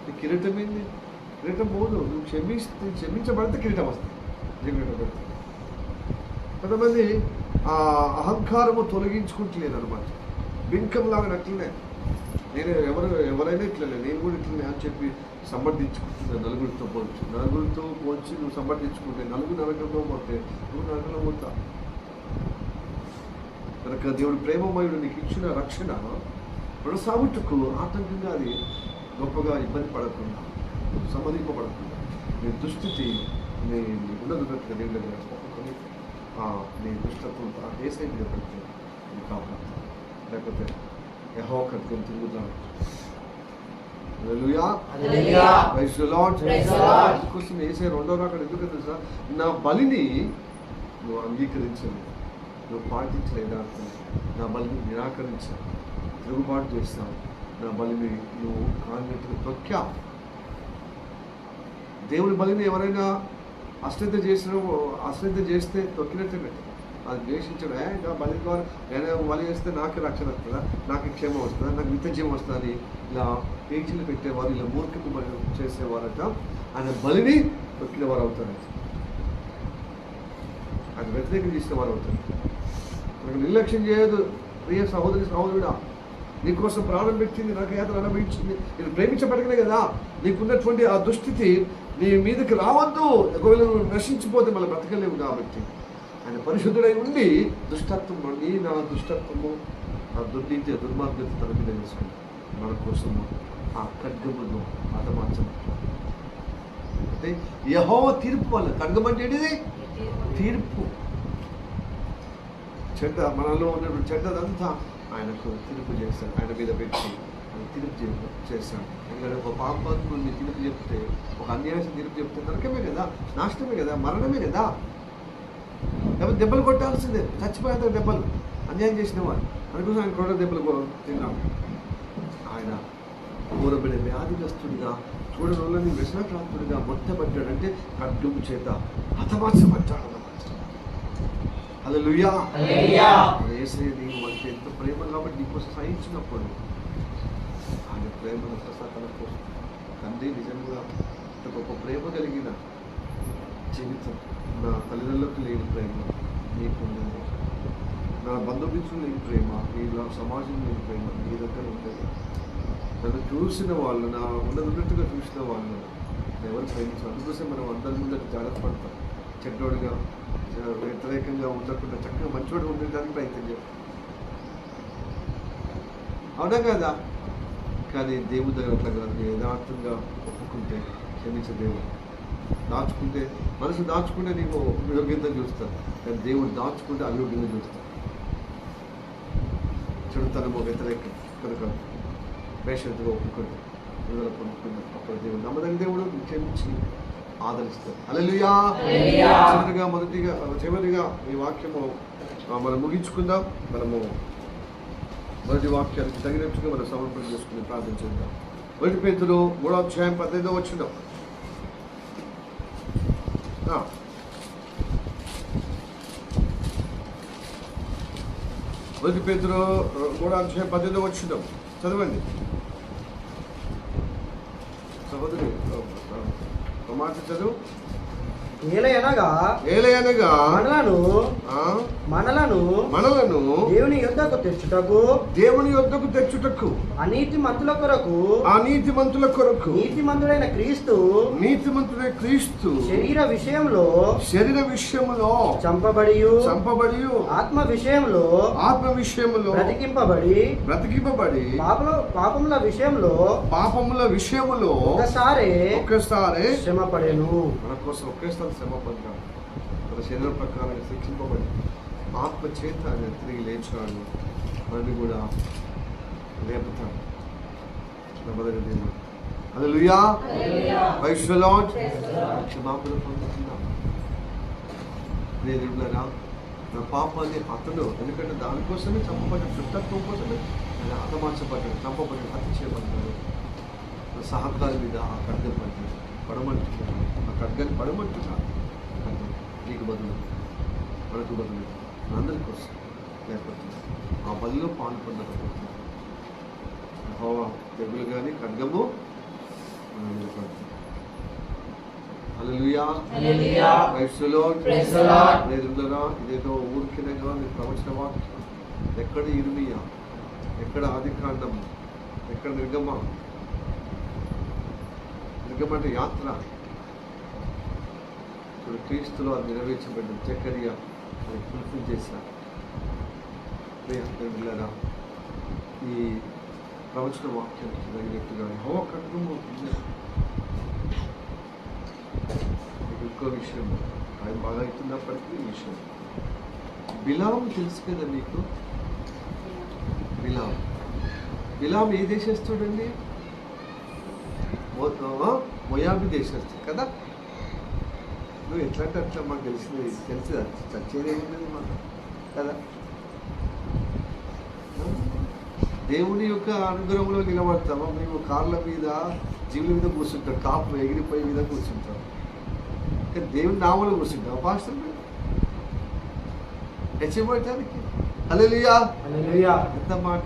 నీ కిరీటం ఏంది? కిరీటం పోదు, నువ్వు క్షమించబడితే కిరీటం వస్తుంది. కొంతమంది ఆ అహంకారము తొలగించుకుంటలేరు అనమాట, బింకంలాగా అట్లనే నేను ఎవరైనా ఇట్లనే నేను కూడా ఇట్లనే అని చెప్పి సమర్థించుకుంటున్నాను. నలుగురితో పోల్చి నువ్వు సమర్థించుకుంటే నరకంలో పోతే నువ్వు నరకంలో పోతా. కనుక దేవుడు ప్రేమమయుడు నీకు ఇచ్చిన రక్షణ కొనసాగుటకు ఆటంకంగా అది గొప్పగా ఇబ్బంది పడకుండా, సమ్మతింపబడకుండా నీ దుస్థితి నీ ఉన్నదన్నట్టుగా దేవుడి దగ్గర ఒప్పుకొని నీ దుష్టత్వం ఏసై మీద పెడితే నీ కాపాడు, లేకపోతే యెహోవా ఖడ్గం తిరుగుతాడు. హల్లెలూయా, ప్రైజ్ ది లార్డ్. కోసం ఏసై రెండో రాకడ ఎందుకు తెలుసా? నా బలిని నువ్వు అంగీకరించలేదు, నువ్వు పాటించలేదా, నా బలిని నిరాకరించావు, తిరుగుబాటు చేస్తావు, నా బలిని నువ్వు కాళ్ళెట్టుకు తొక్కావు. దేవుని బలిని ఎవరైనా అశ్రద్ధ చేస్తే తొక్కినట్టే, అది ద్వేషించడం. నా బలి ద్వారా నేను బలి చేస్తే నాకే రక్షణ వస్తుందా, నాకు క్షేమం వస్తుందా, నాకు నిత్యజీవం వస్తుందా అని ఇలా పేచీలు పెట్టేవారు, ఇలా మూర్ఖపు బలి చేసేవారట. ఆయన బలిని తొక్కిన వారు అవుతారు, అది వ్యతిరేకం చేసిన వారు అవుతారు. నాకు నిర్లక్ష్యం చేయదు ప్రియ సహోదరి సహోదరుడా, నీకోసం ప్రాణం పెట్టింది, నాకు యాత్ర అనుభవించింది, నేను ప్రేమించబడగలే కదా. నీకున్నటువంటి ఆ దుస్థితి నీ మీదకి రావద్దు. ఒకవేళ నువ్వు నశించిపోతే మళ్ళీ బ్రతకలేవు. కాబట్టి ఆయన పరిశుద్ధుడై ఉండి దుష్టత్వం, నా దుష్టత్వము, ఆ దుర్నీతి దుర్మార్గత తన మీద వేసుకుని మన కోసము ఆ ఖడ్గమును హతమార్చడం. అంటే యెహోవా తీర్పు వల్ల, ఖడ్గం అంటే ఏంటిది? తీర్పు. చెడ్డ మనలో ఉన్నటువంటి చెడ్డదంతా ఆయనకు తీర్పు చేస్తాడు, ఆయన మీద పెట్టి తీర్పు చేస్తాడు. ఎందుకంటే ఒక పాపాత్ముని తీర్పు చెప్తే, ఒక అన్యాయం తీర్పు చెప్తే నరకమే కదా, నాశనమే కదా, మరణమే కదా. లేకపోతే దెబ్బలు కొట్టాల్సిందే, చచ్చిపోయేంత దెబ్బలు అన్యాయం చేసిన వాడు. అందుకోసం ఆయన కూడా దెబ్బలు తిన్నాడు. ఆయన ఊరబడే వ్యాధిగ్రస్తుడిగా, చూడని వ్యసనక్రాంతుడిగా మొత్తపడ్డాడు. అంటే ఖడ్గము చేత హతమార్చబడ్డాడు. హల్లెలూయా. యేసయ్య నీవు అంటే ఎంత ప్రేమ కాబట్టి నీకోసం సహించినప్పుడు ఆయన ప్రేమను తన కోసం తండ్రి నిజంగా ఇంత గొప్ప ప్రేమ కలిగిన జీవితం నా తల్లిదండ్రులకు లేని ప్రేమ నీకు ఉన్నది, నా బంధుమిత్రులు లేని ప్రేమ, నీ సమాజం లేని ప్రేమ నీ దగ్గర ఉండేది. నన్ను చూసిన వాళ్ళు, నా ఉన్నట్టుగా చూసిన వాళ్ళు ఎవరు ప్రేమించారు. అందుకోసం మనం అందరి ముందర జాగ్రత్త పడతాం. చెడ్డోడుగా వ్యతిరేకంగా ఉండకుండా చక్కగా మంచోడు ఉండడానికి ప్రయత్నం చేస్తాం, అవునా కదా. కానీ దేవుడి దగ్గర అట్లా కాదు. యథార్థంగా ఒప్పుకుంటే క్షమించే దేవుడు, దాచుకుంటే మనసు దాచుకుంటే నీకు యోగ్యత చూస్తాను, కానీ దేవుడు దాచుకుంటే అయోగ్యంగా చూస్తాను. చెడుతనము వ్యతిరేకం కనుక పేషెంట్గా ఒప్పుకుంటే విడుదల పొందుకుంటాం. అప్పుడు దేవుడు నమ్మదగిన దేవుడు క్షమించి ఆదరిస్తారు. హల్లెలూయా. చివరిగా ఈ వాక్యము మనం ముగించుకుందాం. మనము మొదటి వాక్యానికి తగినట్టుగా మనం సమర్పణ చేసుకుని ప్రార్థన చేద్దాం. 1 పేతురు 3:18 1 పేతురు 3:18 చదవండి సహోదరి. మాట చదువు. ఏలయనగా మనలను దేవుని యొద్దకు తెచ్చుటకు అనీతిమంతుల కొరకు నీతిమంతుడైన క్రీస్తు శరీర విషయంలో చంపబడి ఆత్మ విషయంలో బ్రతికింపబడి పాపముల విషయంలో ఒకసారి శ్రమపడెను. మన కోసం ఒకేసారి శ్రమ పడ్డాడు, మన శరీర ప్రకారం శిక్షింపబడి ఆత్మ చేత ఆయన తిరిగి లేచాడు, మనని కూడా లేపుతాడు. నమ్మదగిన దేవుడు. హల్లెలూయా. Praise the Lord. క్షమాపణ పొందుతున్నాం దేవుళ్ళరా. నా పాపాన్ని అతను, ఎందుకంటే దానికోసమే చంపబడ్డాడు, దుష్టత్వం కోసమే ఆయన హతమార్చబడ్డాడు, చంపబడ్డాడు, హత్య చేయబడ్డాడు. సహకారి మీద ఆ ఖడ్గం పడమంటున్నాడు, ఆ ఖడ్గాన్ని పడమంటున్నాడు. నీకు బదులు, మనకు బదులు, అందరి కోసం లేకపోతే ఆ బలిలో పాల్పొందకపోతే తెగులు కానీ ఖడ్గము మనం నిలబడుతుంది. హల్లెలూయా. Praise the Lord. ఇదేదో ఊరికినగా మీరు ప్రవచన వాక్యం. ఎక్కడ ఇర్మియా, ఎక్కడ ఆదికాండము, ఎక్కడ నిర్గమ అంటే యాత్ర. ఇప్పుడు క్రీస్తులో అది నెరవేర్చబడిన జకరియా అది ఫుల్ఫిల్ చేశారు. ఈ ప్రవచన వాక్యానికి తగినట్టుగా యెహోవా ఖడ్గము ఇంకో విషయం ఆయన బాగా అవుతున్నప్పటికీ ఈ విషయం బిలాం తెలుసు కదా మీకు. బిలాం ఏ దేశస్తుడండి? మొయాబి దేశస్తుడు కదా. నువ్వు ఎట్లా అంటే అట్లా మాకు తెలిసింది తెలిసి చచ్చేది ఏమున్నది మాకు కదా. దేవుని యొక్క అనుగ్రహంలో నిలబడతామా? మేము కార్ల మీద జీవుల మీద కూర్చుంటాం, కాపు ఎగిరిపోయే మీద కూర్చుంటాం. కానీ దేవుని నామలో కూర్చుంటాం పాస్టర్ హెచ్చబడటానికి. హల్లెలూయా. ఎంత మాట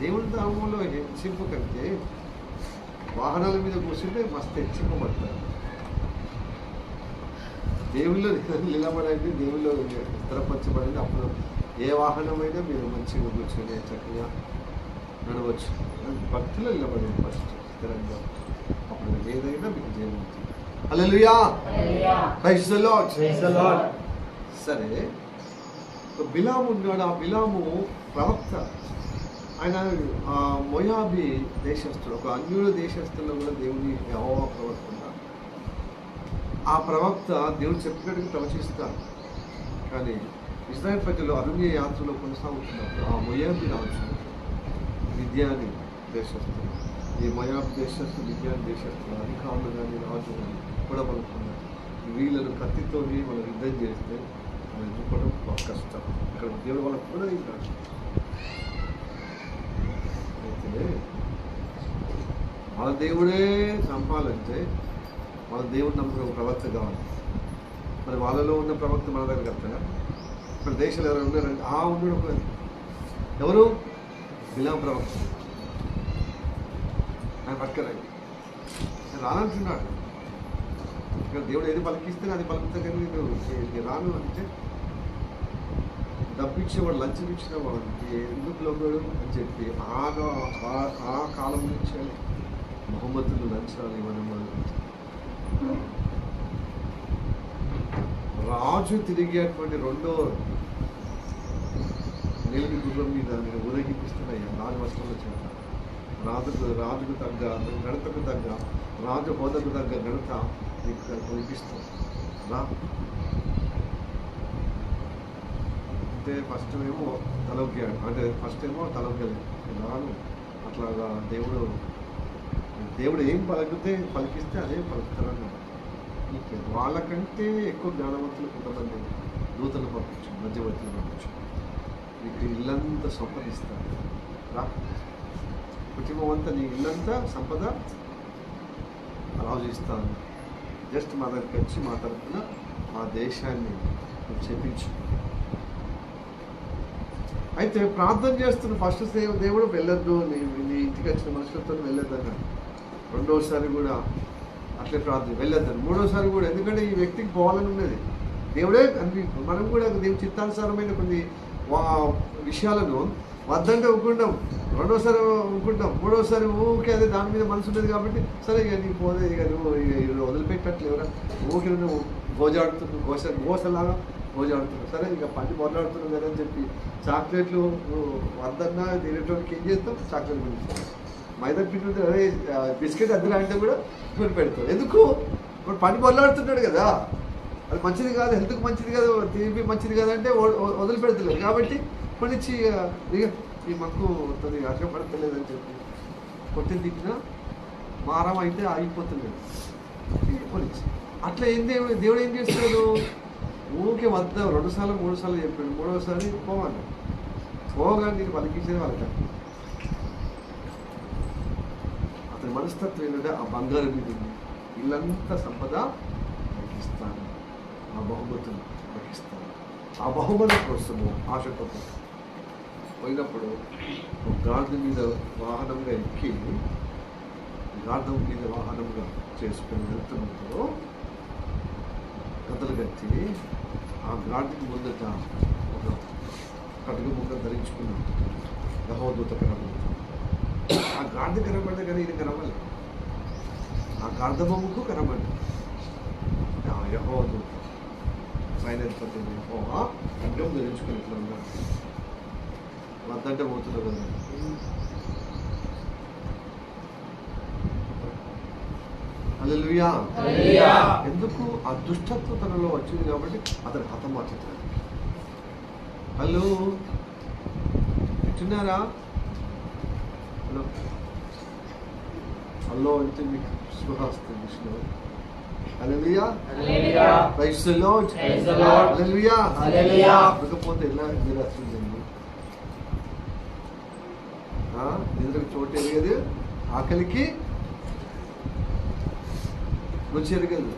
దేవుని నామంలో హెచ్చింపు కంటే వాహనాల మీద కూర్చుంటే మస్తు హెచ్చింపబడతారు. దేవుళ్ళు నిలబడండి, దేవుళ్ళు స్థిరపరచబడండి. అప్పుడు ఏ వాహనమైనా మీరు మంచిగా కూర్చొని చక్కగా నడవచ్చు. భక్తులు నిలబడండి ఫస్ట్ స్థిరంగా, అప్పుడు ఏదైనా మీకు జయం అవుతుంది. హల్లెలూయా. Praise the Lord. సరే, బిలాము ఉన్నాడు. ఆ బిలాము ప్రవక్త. ఆయన మొయాబి దేశస్తుడు, ఒక అన్యుల దేశస్తుల్లో కూడా దేవుని యెహోవా ప్రవక్త ఉన్నాడు. ఆ ప్రవక్త దేవుడు చెప్పినట్టుగా ప్రవచిస్తాడు. కానీ ఇశ్రాయేల్ ప్రజలు అరణ్య యాత్రలో కొనసాగుతున్నప్పుడు ఆ మొయాబి రాజు మిద్యాని దేశస్తులు, ఈ మొయాబి దేశస్తులు మిద్యాని దేశస్తులు అధికారులు కానీ రాజు కానీ కూడా పడుతున్నారు. వీళ్ళను కత్తితోని వాళ్ళు యుద్ధం చేస్తే వాళ్ళు ఎదుర్కోవడం ఒక కష్టం. ఇక్కడ దేవుడు వాళ్ళకు కూడా ఇన్నాడు. అయితే మన దేవుడే చంపాలంటే మన దేవుడు నమ్ముకున్న ఒక ప్రవక్త కావాలి. మరి వాళ్ళలో ఉన్న ప్రవక్త మన దగ్గర కడతారా? ఇక్కడ దేశాలు ఎవరు ఉన్నారంటే ఉన్నాడు ఒక ఎవరు? బిలాం ప్రవక్త. ఆయన పట్టుకరండి రానంటున్నాడు. ఇక్కడ దేవుడు ఏది పలికిస్తే అది పలుకుతా, కానీ నేను రాను అంటే డబ్బిచ్చేవాడు, లంచం ఇచ్చిన వాడికి ఎందుకు లొంగడు అని చెప్పి ఆ కాలం నుంచి మహమ్మద్లు లంచాలు ఇవ్వడం రాజు తిరిగేటువంటి రెండో నీళ్ళని గుర్రం మీద నేను ఊరేగిపిస్తున్నాయ్యా రాజు వస్త్రంలో చేత. రాజుకు తగ్గ గణతకు తగ్గ, రాజు హోదాకు తగ్గ గణత నీకు కొనిపిస్తాను రా అంటే ఫస్ట్ ఏమో తలొగ్గాడు. అంటే ఫస్ట్ ఏమో తలొగ్గలేదు రాను. అట్లాగా దేవుడు ఏం పలికిస్తే అదే పలుకుతారన్నాడు. వాళ్ళకంటే ఎక్కువ జ్ఞానవంతులు కొంతమంది దూతలు పంపించు, మధ్యవర్తులు పంపించు, నీకు ఇల్లంతా సంపదిస్తారు రా, కుటుంబం అంతా నీ ఇల్లంతా సంపద ఆలోచిస్తాను. జస్ట్ మా దగ్గరికి వచ్చి మా తరఫున మా దేశాన్ని చెప్పించు. అయితే ప్రార్థన చేస్తున్న ఫస్ట్ దేవుడు వెళ్ళొద్దు, నీ ఇంటికి వచ్చిన మనుషులతో వెళ్ళొద్దు అన్నాడు. రెండోసారి కూడా అట్లే ప్రార్థన వెళ్ళొద్దాను. మూడోసారి కూడా, ఎందుకంటే ఈ వ్యక్తికి పోవాలని ఉన్నది. దేవుడే మనం కూడా దేవుని చిత్తానుసారమైన కొన్ని విషయాలను వద్దంటే ఒప్పుకుంటాం, రెండోసారి ఒప్పుకుంటాం, మూడోసారి ఊరికే అదే దాని మీద మనసు ఉండేది కాబట్టి సరే ఇక నీకు పోదే, ఇక నువ్వు వదిలిపెట్టట్లేవురా, ఊరికి నువ్వు గోసలాగా గోజాడుతున్నావు, సరే ఇక పని మొదలాడుతున్నావు కదా అని చెప్పి చాక్లెట్లు వద్దన్నా తినేటోడికి ఏం చేస్తాం? చాక్లెట్ గురించి మైదా పిండి అదే బిస్కెట్ అద్దెలా అంటే కూడా కొని పెడతాడు. ఎందుకు? ఇప్పుడు పని మొదలాడుతున్నాడు కదా, అది మంచిది కాదు, హెల్త్కి మంచిది కాదు, తీపి మంచిది కాదు అంటే వదిలిపెడతలేదు. కాబట్టి కొనిచ్చి ఇక ఈ మక్కు తొందరగా ఆశపడతలేదని చెప్పి కొట్టి తిట్టినా మారం అయితే ఆగిపోతలేదు కొనిచ్చి. అట్లా దేవుడు ఏం చేస్తాడు? ఊరికే వద్ద 2 సార్లు 3 సార్లు చెప్పాడు, 3వసారి పోవాలి. పోగా నేను పలికించేది వాళ్ళకి. అతని మనస్తత్వం ఏంటంటే ఆ బంగారం మీద ఇల్లంతా సంపద లభిస్తాను, ఆ బహుమతులు లభిస్తాను. ఆ బహుమతి కోసము ఆశతో పోయినప్పుడు ఒక గాడిద మీద వాహనంగా ఎక్కి గాడిద మీద వాహనంగా చేసుకుని వెళ్తున్నప్పుడు కథలు కట్టి ఆ గాడికి ముందట ఒక కటుక ముక్క ధరించుకున్నాం యెహోవా కనబడి. ఆ గాడిద కనబడ్డా కానీ ఇది కనబడలేదు. ఆ గాడిద బొమ్మకు కనబడి ఆ యెహోవా దూత సైన్యాధిపతి యెహోవా ఖడ్గం ధరించుకుని ఇట్లా ఉన్నాడు. వద్దంటే పోతున్నావు కదా. హల్లెలూయా. హల్లెలూయా. ఎందుకు? ఆ దుష్టత్వం తనలో వచ్చింది కాబట్టి అతను హతమార్చుతాడు. హలో, వింటున్నారా? హలో హలో అంటే మీకు స్పృహ వస్తుంది విష్ణు. హల్లెలూయా. హల్లెలూయా. Praise the Lord. Praise the Lord. హల్లెలూయా. హల్లెలూయా. లేకపోతే ఎలా నిద్ర వస్తుందండి? నిద్రకు చోటు ఎరగదు, ఆకలికి రుచి ఎరగదు,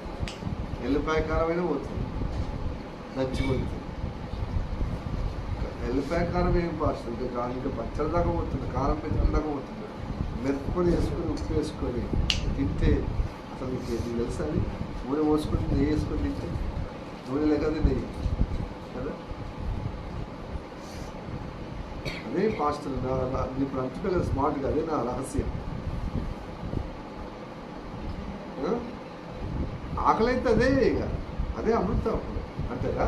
ఎల్లిపాయ కారమైన పోతుంది, నచ్చిపోతుంది. ఎల్లిపాయ కారం ఏం పాస్తుంది, ఇంకా పచ్చడి దాకా పోతుంది, కారం పెంచడం దాకా పోతుంది. మెరుపుకొని వేసుకొని ఉప్పు వేసుకొని తింటే అసలు మీకు ఏది తెలుసా? అది నూనె పోసుకొని నెయ్యి వేసుకొని తింటే నూనె లేకది నెయ్యి కదా. అదే పాస్టర్ ఇప్పుడు అంటుకోలేదు స్మార్ట్గా, అదే నా రహస్యం. ఆకలి అయితే అదే, ఇక అదే అమృతం అంతేగా.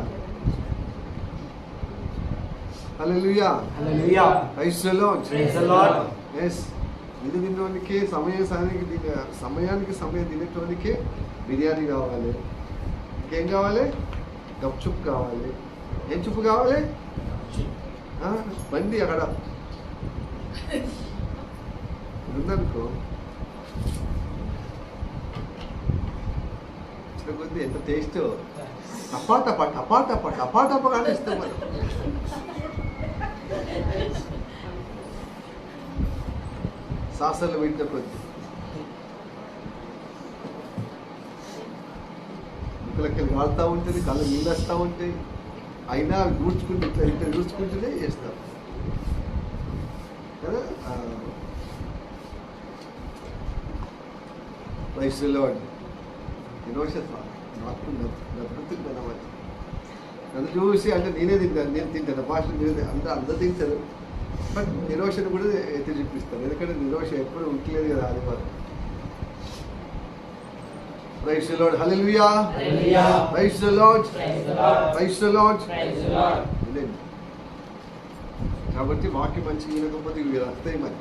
హల్లెలూయా. హల్లెలూయా. Praise the Lord. Praise the Lord. Yes, ఇది తినడానికి సమయానికి సమయం తినేటోనికి బిర్యానీ కావాలి, ఇంకేం కావాలి? గప్చుప్ కావాలి. ఏం చుప్పు కావాలి? బండి అక్కడ ఉందనుకో, కొద్ది ఎంత టేస్ట్ టపాటపా కానీ ఇస్తాం మనం. సాసలు పెట్టిన కొద్ది ముక్కలకి కాలుతూ ఉంటుంది, కళ్ళు నీళ్ళు వస్తూ ఉంటాయి. అయినా దూడ్చుకుంటే ఇట్లా దూడ్చుకుంటూనే చేస్తాం కదా. వయసులో అండి నాకు నవ్వుతున్నాను. నన్ను చూసి అంటే నేనే తింటాను భాష అందరూ తింటారు. బట్ నిరోషను కూడా ఎత్తి చూపిస్తాను, ఎందుకంటే నిరోష ఎప్పుడు ఉంటలేదు కదా ఆదివారం. Praise the Lord. Hallelujah. Praise the Lord. Praise the Lord. కాబట్టి వాక్యం మంచిగా వినకపోతే ఇవి వస్తాయి, మరి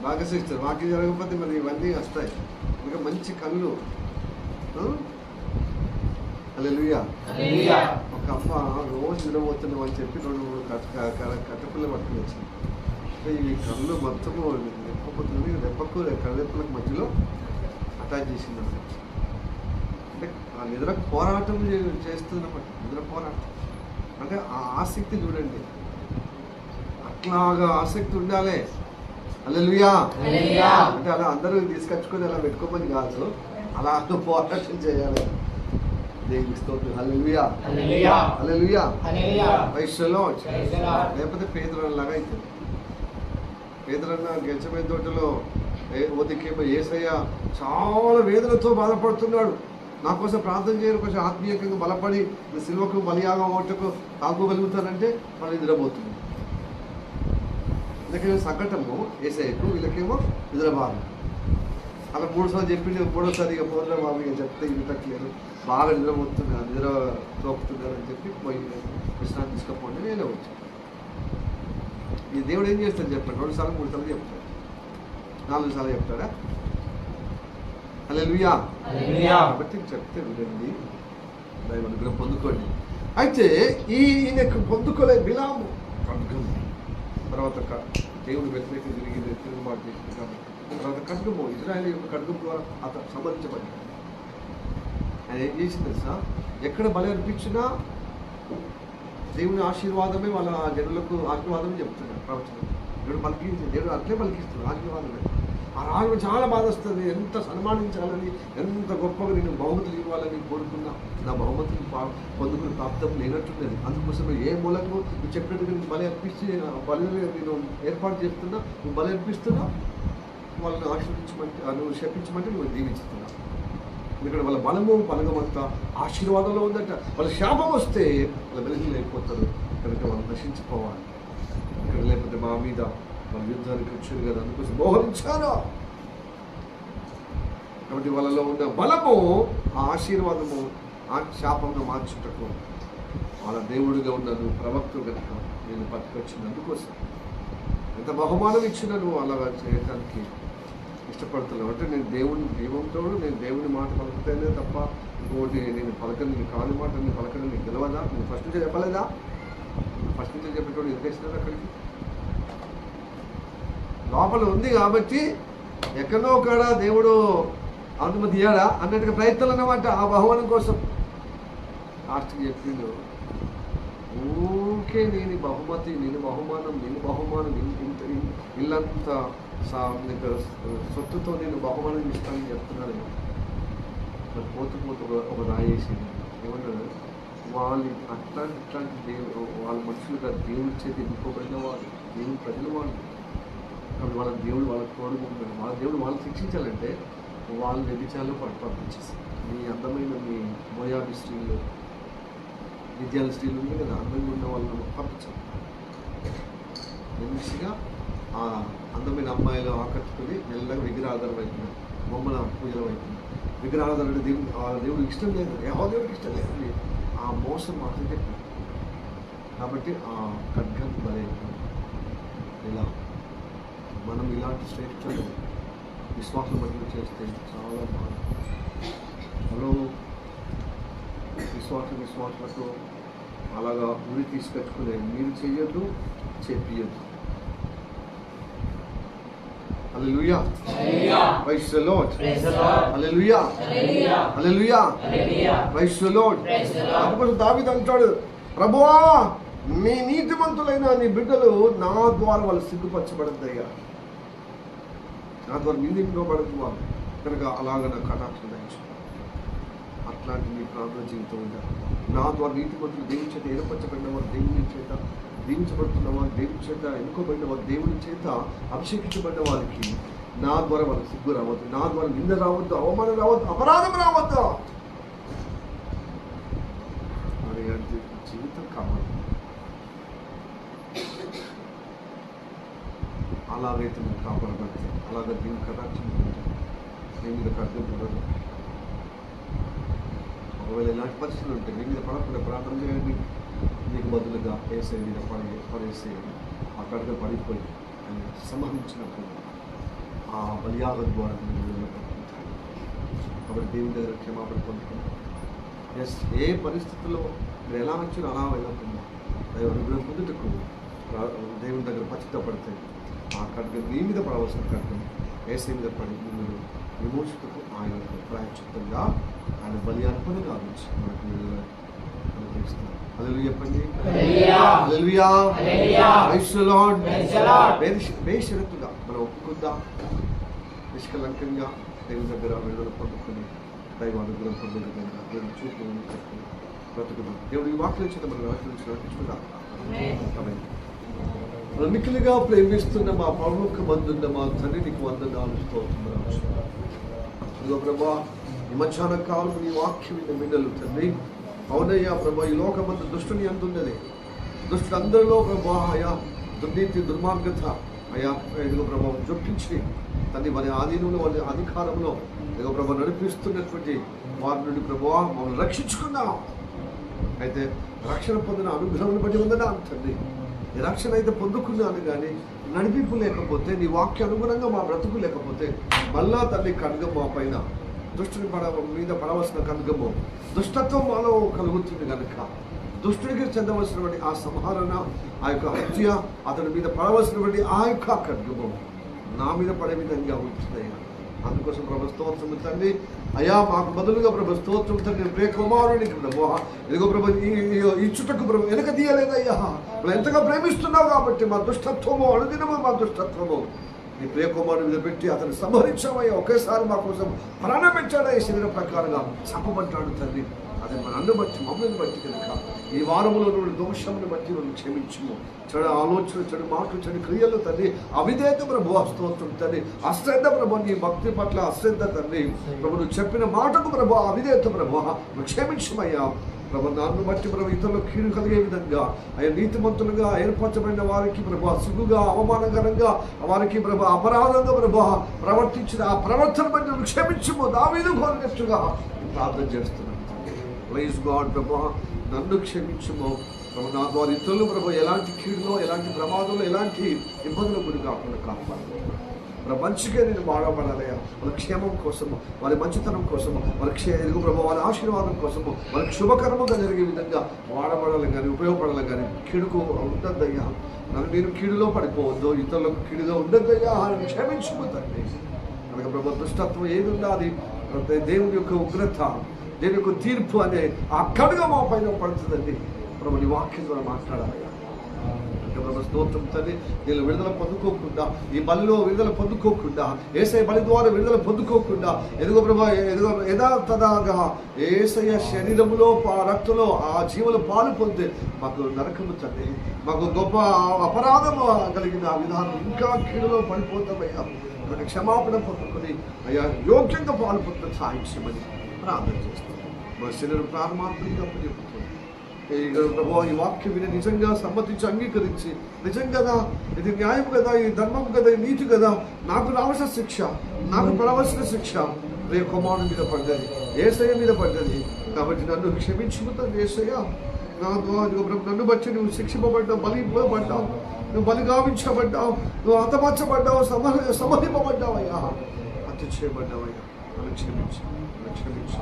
బాగా చేస్తారు. వాక్యం జరగకపోతే మరి ఇవన్నీ వస్తాయి. ఇంకా మంచి కళ్ళు. హల్లెలూయా. ఒక అమ్మ రోజు నిలబోతున్నాం అని చెప్పి 2-3 కట్టపిల్ల పట్టుకుని వచ్చింది. ఈ కళ్ళు మొత్తము రెప్పపోతుంది, రెప్పకు కళ్ళెప్పలకు మధ్యలో అటాచ్ చేసింది. అంటే ఆ నిద్రకు పోరాటం చేస్తున్నమాట. నిద్ర పోరాటం అంటే ఆ ఆసక్తి చూడండి, అట్లాగా ఆసక్తి ఉండాలి. హల్లెలూయా. అంటే అలా అందరూ తీసుకొచ్చుకొని అలా పెట్టుకోమని కాదు, అలా పోరాటం చేయాలి. దేవుని స్తోత్రం. హల్లెలూయా. హల్లెలూయా. Praise the Lord. లేకపోతే పేతురులాగా అవుతుంది. పేతురన్న గెచ్చమే తోటలో ఉదకేమో యేసయ్య చాలా వేదనతో బాధపడుతున్నాడు, నా కోసం ప్రార్థన చేయరు, కొంచెం ఆత్మీయంగా బలపడి సిలువకు బలియాగం ఒకటకు తాకోగలుగుతారంటే వాళ్ళు నిద్రపోతుంది. వీళ్ళకేమో సంకటము యేసయ్యకు, వీళ్ళకేమో నిద్రబాధ. అలా 3 సార్లు చెప్పింది, 3వసారి ఇక పోలే బాబు ఇక చెప్తే వినట్లేదు, బాగా నిద్రపోతున్నారు, నిద్ర తోపుతున్నారు అని చెప్పి పోయి విశ్రాంతి తీసుకపోండి నేనే వచ్చాను. ఈ దేవుడు ఏం చేస్తాడు చెప్పండి? 2 సార్లు 3 సార్లు చెప్తాడు, 4 సార్లు చెప్తాడా? హల్లెలూయా. కాబట్టి చెప్తే వినండి, దైవ అనుగ్రహం పొందుకోండి. అయితే ఈయనకు పొందుకోలే బిలాము ఖడ్గం, తర్వాత దేవుడు వ్యతిరేకంగా తిరిగి తిరుగుబాటు చేసింది కాబట్టి తర్వాత ఖడ్గము, ఇజ్రాయేల్ యొక్క ఖడ్గం ద్వారా అతను సంబంధించబడ్డాడు. ఆయన ఏం చేసింది తెలుసా? ఎక్కడ బలి అర్పించినా దేవుని ఆశీర్వాదమే వాళ్ళ జనులకు ఆశీర్వాదమే చెప్తున్నాడు ప్రవచనం. దేవుడు పలికించి, దేవుడు అట్లే పలికిస్తున్నాడు ఆశీర్వాదమే. ఆ రాజు చాలా బాధ వస్తుంది, ఎంత సన్మానించాలని, ఎంత గొప్పగా నేను బహుమతులు ఇవ్వాలని కోరుకున్నా, నా బహుమతులు పొందుకుని ప్రాప్తం లేనట్టున్నది. అందుకోసమే ఏ మూలకు నువ్వు చెప్పినట్టుగా నేను బలి అర్పించి బలి నేను ఏర్పాటు చేస్తున్నా, నువ్వు బలి అర్పిస్తున్నా, వాళ్ళని ఆశీర్వించమంటే, నువ్వు శపించమంటే నువ్వు దీవించుతున్నా. ఎందుకంటే వాళ్ళ బలము బలగమంతా ఆశీర్వాదంలో ఉందట. వాళ్ళ శాపం వస్తే వాళ్ళ వెలుగులు అయిపోతారు, కనుక వాళ్ళు నశించిపోవాలి. ఇక్కడ లేకపోతే మా మీద వాళ్ళ యుద్ధానికి వచ్చారు కదా, అందుకోసం మోహరించారు. కాబట్టి వాళ్ళలో ఉన్న బలము ఆ ఆశీర్వాదము ఆ శాపంగా మార్చుటకు వాళ్ళ దేవుడిగా ఉన్నాను ప్రవక్తుడు కనుక నేను పట్టుకొచ్చింది. అందుకోసం ఎంత బహుమానం ఇచ్చినా నువ్వు అలాగా చేయడానికి ఇష్టపడుతున్నాను. అంటే నేను దేవుని జీవంతోడు, నేను దేవుని మాట పలుకుతానే తప్ప ఇంకోటి నేను పలకని, నీ కాని మాట నీ పలకని నీకు గెలవదా? నేను ఫస్ట్ నుంచే చెప్పలేదా? ఫస్ట్ నుంచే చెప్పేటోడు ఎందుకు వేసినారు అక్కడికి? లోపల ఉంది కాబట్టి ఎక్కడో కాడ దేవుడు అనుమతి ఇయ్యాడా అన్నట్టుగా ప్రయత్నాలు అన్నమాట ఆ బహుమానం కోసం. లాస్ట్కి చెప్పిండు, ఊరికే నేను బహుమతి, నేను బహుమానం ఇల్లంతా సొత్తుతో నేను బహుమానం ఇస్తానని చెప్తున్నాడు. మరి పోతూ ఒక రాయేసింది. ఏమన్నాడు? వాళ్ళు ఇట్లాంటి దేవుడు, వాళ్ళ మనుషులుగా దేవుడి చేతి ఎన్నుకోబడిన వాళ్ళు, దేవుని ప్రజలు వాళ్ళు. కాబట్టి వాళ్ళ దేవుడు వాళ్ళకి తోడుకుంటాడు. వాళ్ళ దేవుడు వాళ్ళు శిక్షించాలంటే వాళ్ళు వ్యభిచారంలో పంపించేసి, మీ అందమైన మీ మోయాబి స్త్రీలు, విద్యాల స్త్రీలు ఉంది కదా, అందంగా ఉన్న వాళ్ళని పంపించాలి. మంచిగా ఆ అందమైన అమ్మాయిలు ఆకట్టుకుని మెల్లగా విగ్రహాధారం అవుతుంది, బొమ్మల పూజల అవుతుంది. విగ్రహాధారుడు దేవుడికి ఇష్టం లేదు, ఎవరి దేవుడికి ఇష్టం లేదు. ఆ మోసం మాత్రం చెప్పారు. కాబట్టి ఆ ఖడ్గం బలే ఇలా మనం ఇలాంటి శ్రేష్ఠులు విశ్వాసం బట్టి చేస్తే చాలా బాగా. హలో, విశ్వాసులకు అలాగా ఉరి తీసుకొచ్చుకునే మీరు చెయ్యొద్దు, చెప్పియొద్దు. హల్లెలూయా, ప్రైజ్ ది లార్డ్, హల్లెలూయా, హల్లెలూయా, ప్రైజ్ ది లార్డ్. అందుకోసం దావీదు అంటాడు, ప్రభువా నీ నీతిమంతులైన నీ బిడ్డలు నా ద్వారా వాళ్ళు సిగ్గుపరచబడద్దయ్యా, నా ద్వారా నిందింపబడదు వాళ్ళు కనుక అలాగ నా కటాక్షం దయచు. అట్లాంటి మీ ప్రార్థన జీవితం ఉందా? నా ద్వారా నీతిమంతులు దేవుని చేత ఏర్పరచబడిన వారు, దేవుని చేత దీవించబడుతున్న వారు, దేవుని చేత ఎన్నుకోబడిన వారు, దేవుని చేత అభిషేకించబడిన వారికి నా ద్వారా వాళ్ళకి సిగ్గు రావద్దు, నా ద్వారా నింద రావద్దు, అవమానం రావద్దు, అపరాధం రావద్దు. మరి అంటే జీవితం కావాలి. అలాగైతే మీరు కాపాడబడితే, అలాగే దీని కటాక్షం నేను మీద అర్థం పడదు. ఒకవేళ ఇలాంటి పరిస్థితులు ఉంటే మీ మీద పడకుండా ప్రార్థన చేయండి. మీకు బదులుగా వేసే మీద పడేసేయండి. ఆ కడగ పడిపోయి ఆయన సంహరించినప్పుడు ఆ బలియాగం ద్వారా మీరు కాబట్టి దేవుని దగ్గర క్షమాపణ పొందుకుంటాం. ఎస్, ఏ పరిస్థితుల్లో మీరు ఎలా వచ్చారో అలా వెళ్ళకుండా దైవ అనుగ్రహం పొందుటకు దేవుని దగ్గర పచ్చితపడితే ఆ ఖడ్గం మీ మీద పడవలసిన ఖడ్గం ఏసే మీద పడి మీరు విమోచకులకు ఆయన ప్రాయశ్చిత్తంగా ఆయన బలి అర్పణ కావచ్చు మనకు అనుగ్రహిస్తారు. హల్లెలూయా చెప్పండి, హల్లెలూయా, ప్రైజ్ ది లార్డ్. బేషరతుగా మనం ఒప్పుకుందాం, నిష్కలంకంగా దేవుని దగ్గర విడుదల పొందుకుని దైవ అనుగ్రహం పొందుకుని దేవుని చూపు చెప్పుకుని బ్రతుకుదాం. దేవుడి వాక్యం చేత మనం నడిపించుకుందాం. మిక్కిలిగా ప్రేమిస్తున్న మా పరలోకమందున్న మా తండ్రి, నీకు వందనాలు స్తోత్రములు. ఇదిగో ప్రభా, ఈ మధ్యాహ్న కాలం నీ వాక్యం విన్న బిడ్డలు తండ్రి, అవునయ్యా ప్రభా, ఈ లోకమందు దుష్టుని అందున్నది. దుష్టుడు అందరిలో ప్రభా అయా దుర్నీతి దుర్మార్గత అయా ఇదిగో ప్రభావం జొప్పించి తండ్రి వారి ఆధీనంలో వారి అధికారంలో ఇదిగో ప్రభా నడిపిస్తున్నటువంటి వారి నుండి ప్రభా మమ్మల్ని రక్షించుకున్నాం. అయితే రక్షణ పొందిన అనుగ్రహం బట్టి ఉందనా తండ్రి, ఈ రక్షణ అయితే పొందుకున్నాను కానీ నడిపింపు లేకపోతే, నీ వాక్య అనుగుణంగా మా బ్రతుకు లేకపోతే మళ్ళా తల్లి ఖడ్గం మా పైన దుష్టుని మీద పడవలసిన ఖడ్గము దుష్టత్వం మాలో కలుగుతుంది కనుక దుష్టుడికి చెందవలసినటువంటి ఆ సంహరణ, ఆ యొక్క హత్య, అతని మీద పడవలసినటువంటి ఆ యొక్క ఖడ్గము నా మీద పడే విధంగా ఉంటుందయ్యా. అందుకోసం ప్రభు స్తోత్రము తండ్రి. అయ్యా మాకు బదులుగా ప్రభు స్తోత్రం తండ్రి, ప్రియ కుమారునికి ప్రభు ఇదిగో ప్రభు ఇచ్చుటకు ప్రభు వెనక తీయలేదయ్యా. నువ్వు ఎంతగా ప్రేమిస్తున్నావు కాబట్టి మా దుష్టత్వము అనుదినము మా దుష్టత్వము నీ ప్రియ కుమారుని మీద పెట్టి అతను సంహరించామయ్యా. ఒకేసారి మా కోసం ప్రాణం పెట్టాడా ఈ శరీర ప్రకారంగా చంపబడ్డాడు తండ్రి. అది మన అన్ను బట్టి మమ్మల్ని బట్టి కనుక ఈ వారములో నుండి దోషముని బట్టి మనం క్షమించము. చెడు ఆలోచన, చెడు మాటలు, చెడు క్రియలు తండ్రి, అవిధేయత ప్రభు స్తోత్రం తండ్రి, అశ్రద్ధ ప్రభు, నీ భక్తి పట్ల అశ్రద్ధ తండ్రి ప్రభు, నువ్వు చెప్పిన మాటకు ప్రభు అవిధేయత ప్రభు నువ్వు క్షమించమయ్యా. ప్రభు నన్ను బట్టి ప్రభు ఇతరులకు కీడు కలిగే విధంగా ఆయన నీతిమంతులుగా ఏర్పరచబడిన వారికి ప్రభు సిగ్గుగా అవమానకరంగా వారికి ప్రభు అపరాధంగా ప్రభు ప్రవర్తించిన ఆ ప్రవర్తన బట్టి నువ్వు క్షమించము. దావీదు కోరినట్టుగా ప్రార్థన చేస్తున్నాను. ప్రైజ్ గాడ్ ప్రభు, నన్ను క్షమించము ప్రభు. నా ద్వారా ఇతరులు ప్రభు ఎలాంటి కీడులో, ఎలాంటి ప్రమాదంలో, ఎలాంటి ఇబ్బందులు గురి కాకుండా కాపాడు. మన మంచిగా నేను వాడబడాలయ్యా, వాళ్ళ క్షేమం కోసము, వాళ్ళ మంచితనం కోసము, వాళ్ళ ఎదుగు ప్రభావ, వాళ్ళ ఆశీర్వాదం కోసము, వాళ్ళకి శుభకరముగా జరిగే విధంగా వాడబడాలి కానీ ఉపయోగపడాలి కానీ కీడుకు ఉండద్దయ్యా. నేను కీడులో పడిపోవద్దు, ఇతరులకు కీడుగా ఉండద్దయ్యా, క్షమించిపోతండి. కనుక ప్రభు దుష్టత్వం ఏది ఉన్నా అది దేవుని యొక్క ఉగ్రత, దేవుని యొక్క తీర్పు అనే అక్కడగా మా పైన పడుతుందండి. ప్రభు నీ వాక్యం ద్వారా మాట్లాడాలయ్యా. ప్రభు స్తోత్రం తండ్రి, నేను విడుదల పొందుకోకుండా, ఈ బలిలో విడుదల పొందుకోకుండా, యేసయ్య బలి ద్వారా విడుదల పొందుకోకుండా, ఎదుగో ప్రభు ఎదుగో యథాతథాగా యేసయ్య శరీరములో రక్తంలో ఆ జీవుల పాలు పొందే మాకు నరకము తండ్రి, మాకు గొప్ప అపరాధము కలిగిన ఆ విధానం ఇంకా కీడులో పడిపోతామయ్యా. మన క్షమాపణ పొందుకొని అయ్యా యోగ్యంగా పాలు పొందుకుని సాయించమని ప్రార్థన చేస్తాం. మా శరీరం ప్రారంభాత్మకంగా చెబుతుంది. ప్రభు ఈ వాక్యం విని నిజంగా సమ్మతించి అంగీకరించి, నిజంగా ఇది న్యాయం కదా, ఇది ధర్మం కదా, ఇది నీతి కదా, నాకు రావాల్సిన శిక్ష, నాకు పడవలసిన శిక్ష రేపు కుమారుని మీద పడ్డది, యేసయ్య మీద పడ్డది. కాబట్టి నన్ను క్షమించుకుంటాను యేసయ్య. నన్ను బట్టి నువ్వు శిక్షింపబడ్డావు, బలి ఇవ్వబడ్డావు, నువ్వు బలి గావించబడ్డావు, నువ్వు హతమార్చబడ్డావు, సమర్పింపబడ్డావయ్యా, హత్య చేయబడ్డావయ్యా. నన్ను క్షమించు, నన్ను క్షమించు.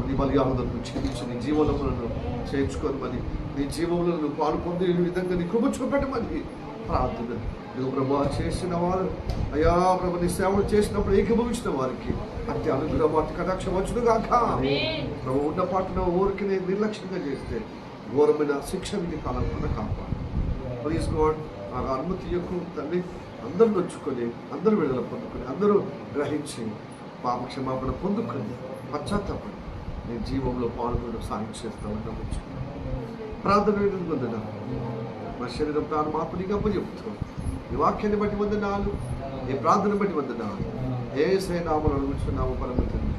నీ బలియాలను క్షమించి నీ జీవనములను చేర్చుకోమని, నీ జీవంలో నువ్వు పాలు పొందే విధంగా నీ కృప చూపెట్టమని ప్రార్థన. నువ్వు ప్రభు చేసిన వారు అయ్యా ప్రభు నీ సేవలు చేసినప్పుడు ఏకీభవించిన వారికి అతి అనుగ్రహం, అతి కటాక్షం వచ్చును గాక. ప్రభు ఉన్న పాటను ఊరికి నిర్లక్ష్యంగా చేస్తే ఘోరమైన శిక్ష విధి కాలం కూడా కాపాడు. ప్లీజ్ గాడ్ నాకు అనుమతి ఎక్కువ తండ్రి, అందరూ నొచ్చుకొని, అందరూ విడుదల పొందుకొని, అందరూ గ్రహించి పాప క్షమాపణ పొందుకొని పశ్చాత్తాపడి నీ జీవంలో పాల్గొనడం సాయం చేస్తామని నమ్మచ్చు. ప్రార్థన పొందిన మా శరీరం ప్రాణమాత్మనిగా అప్పచెప్తాం. ఈ వాక్యాన్ని బట్టి వందనాలు, ఈ ప్రార్థన బట్టి వందనాలు. యేసయ్య నామములో అడుగుచున్నాము పరమ తండ్రి.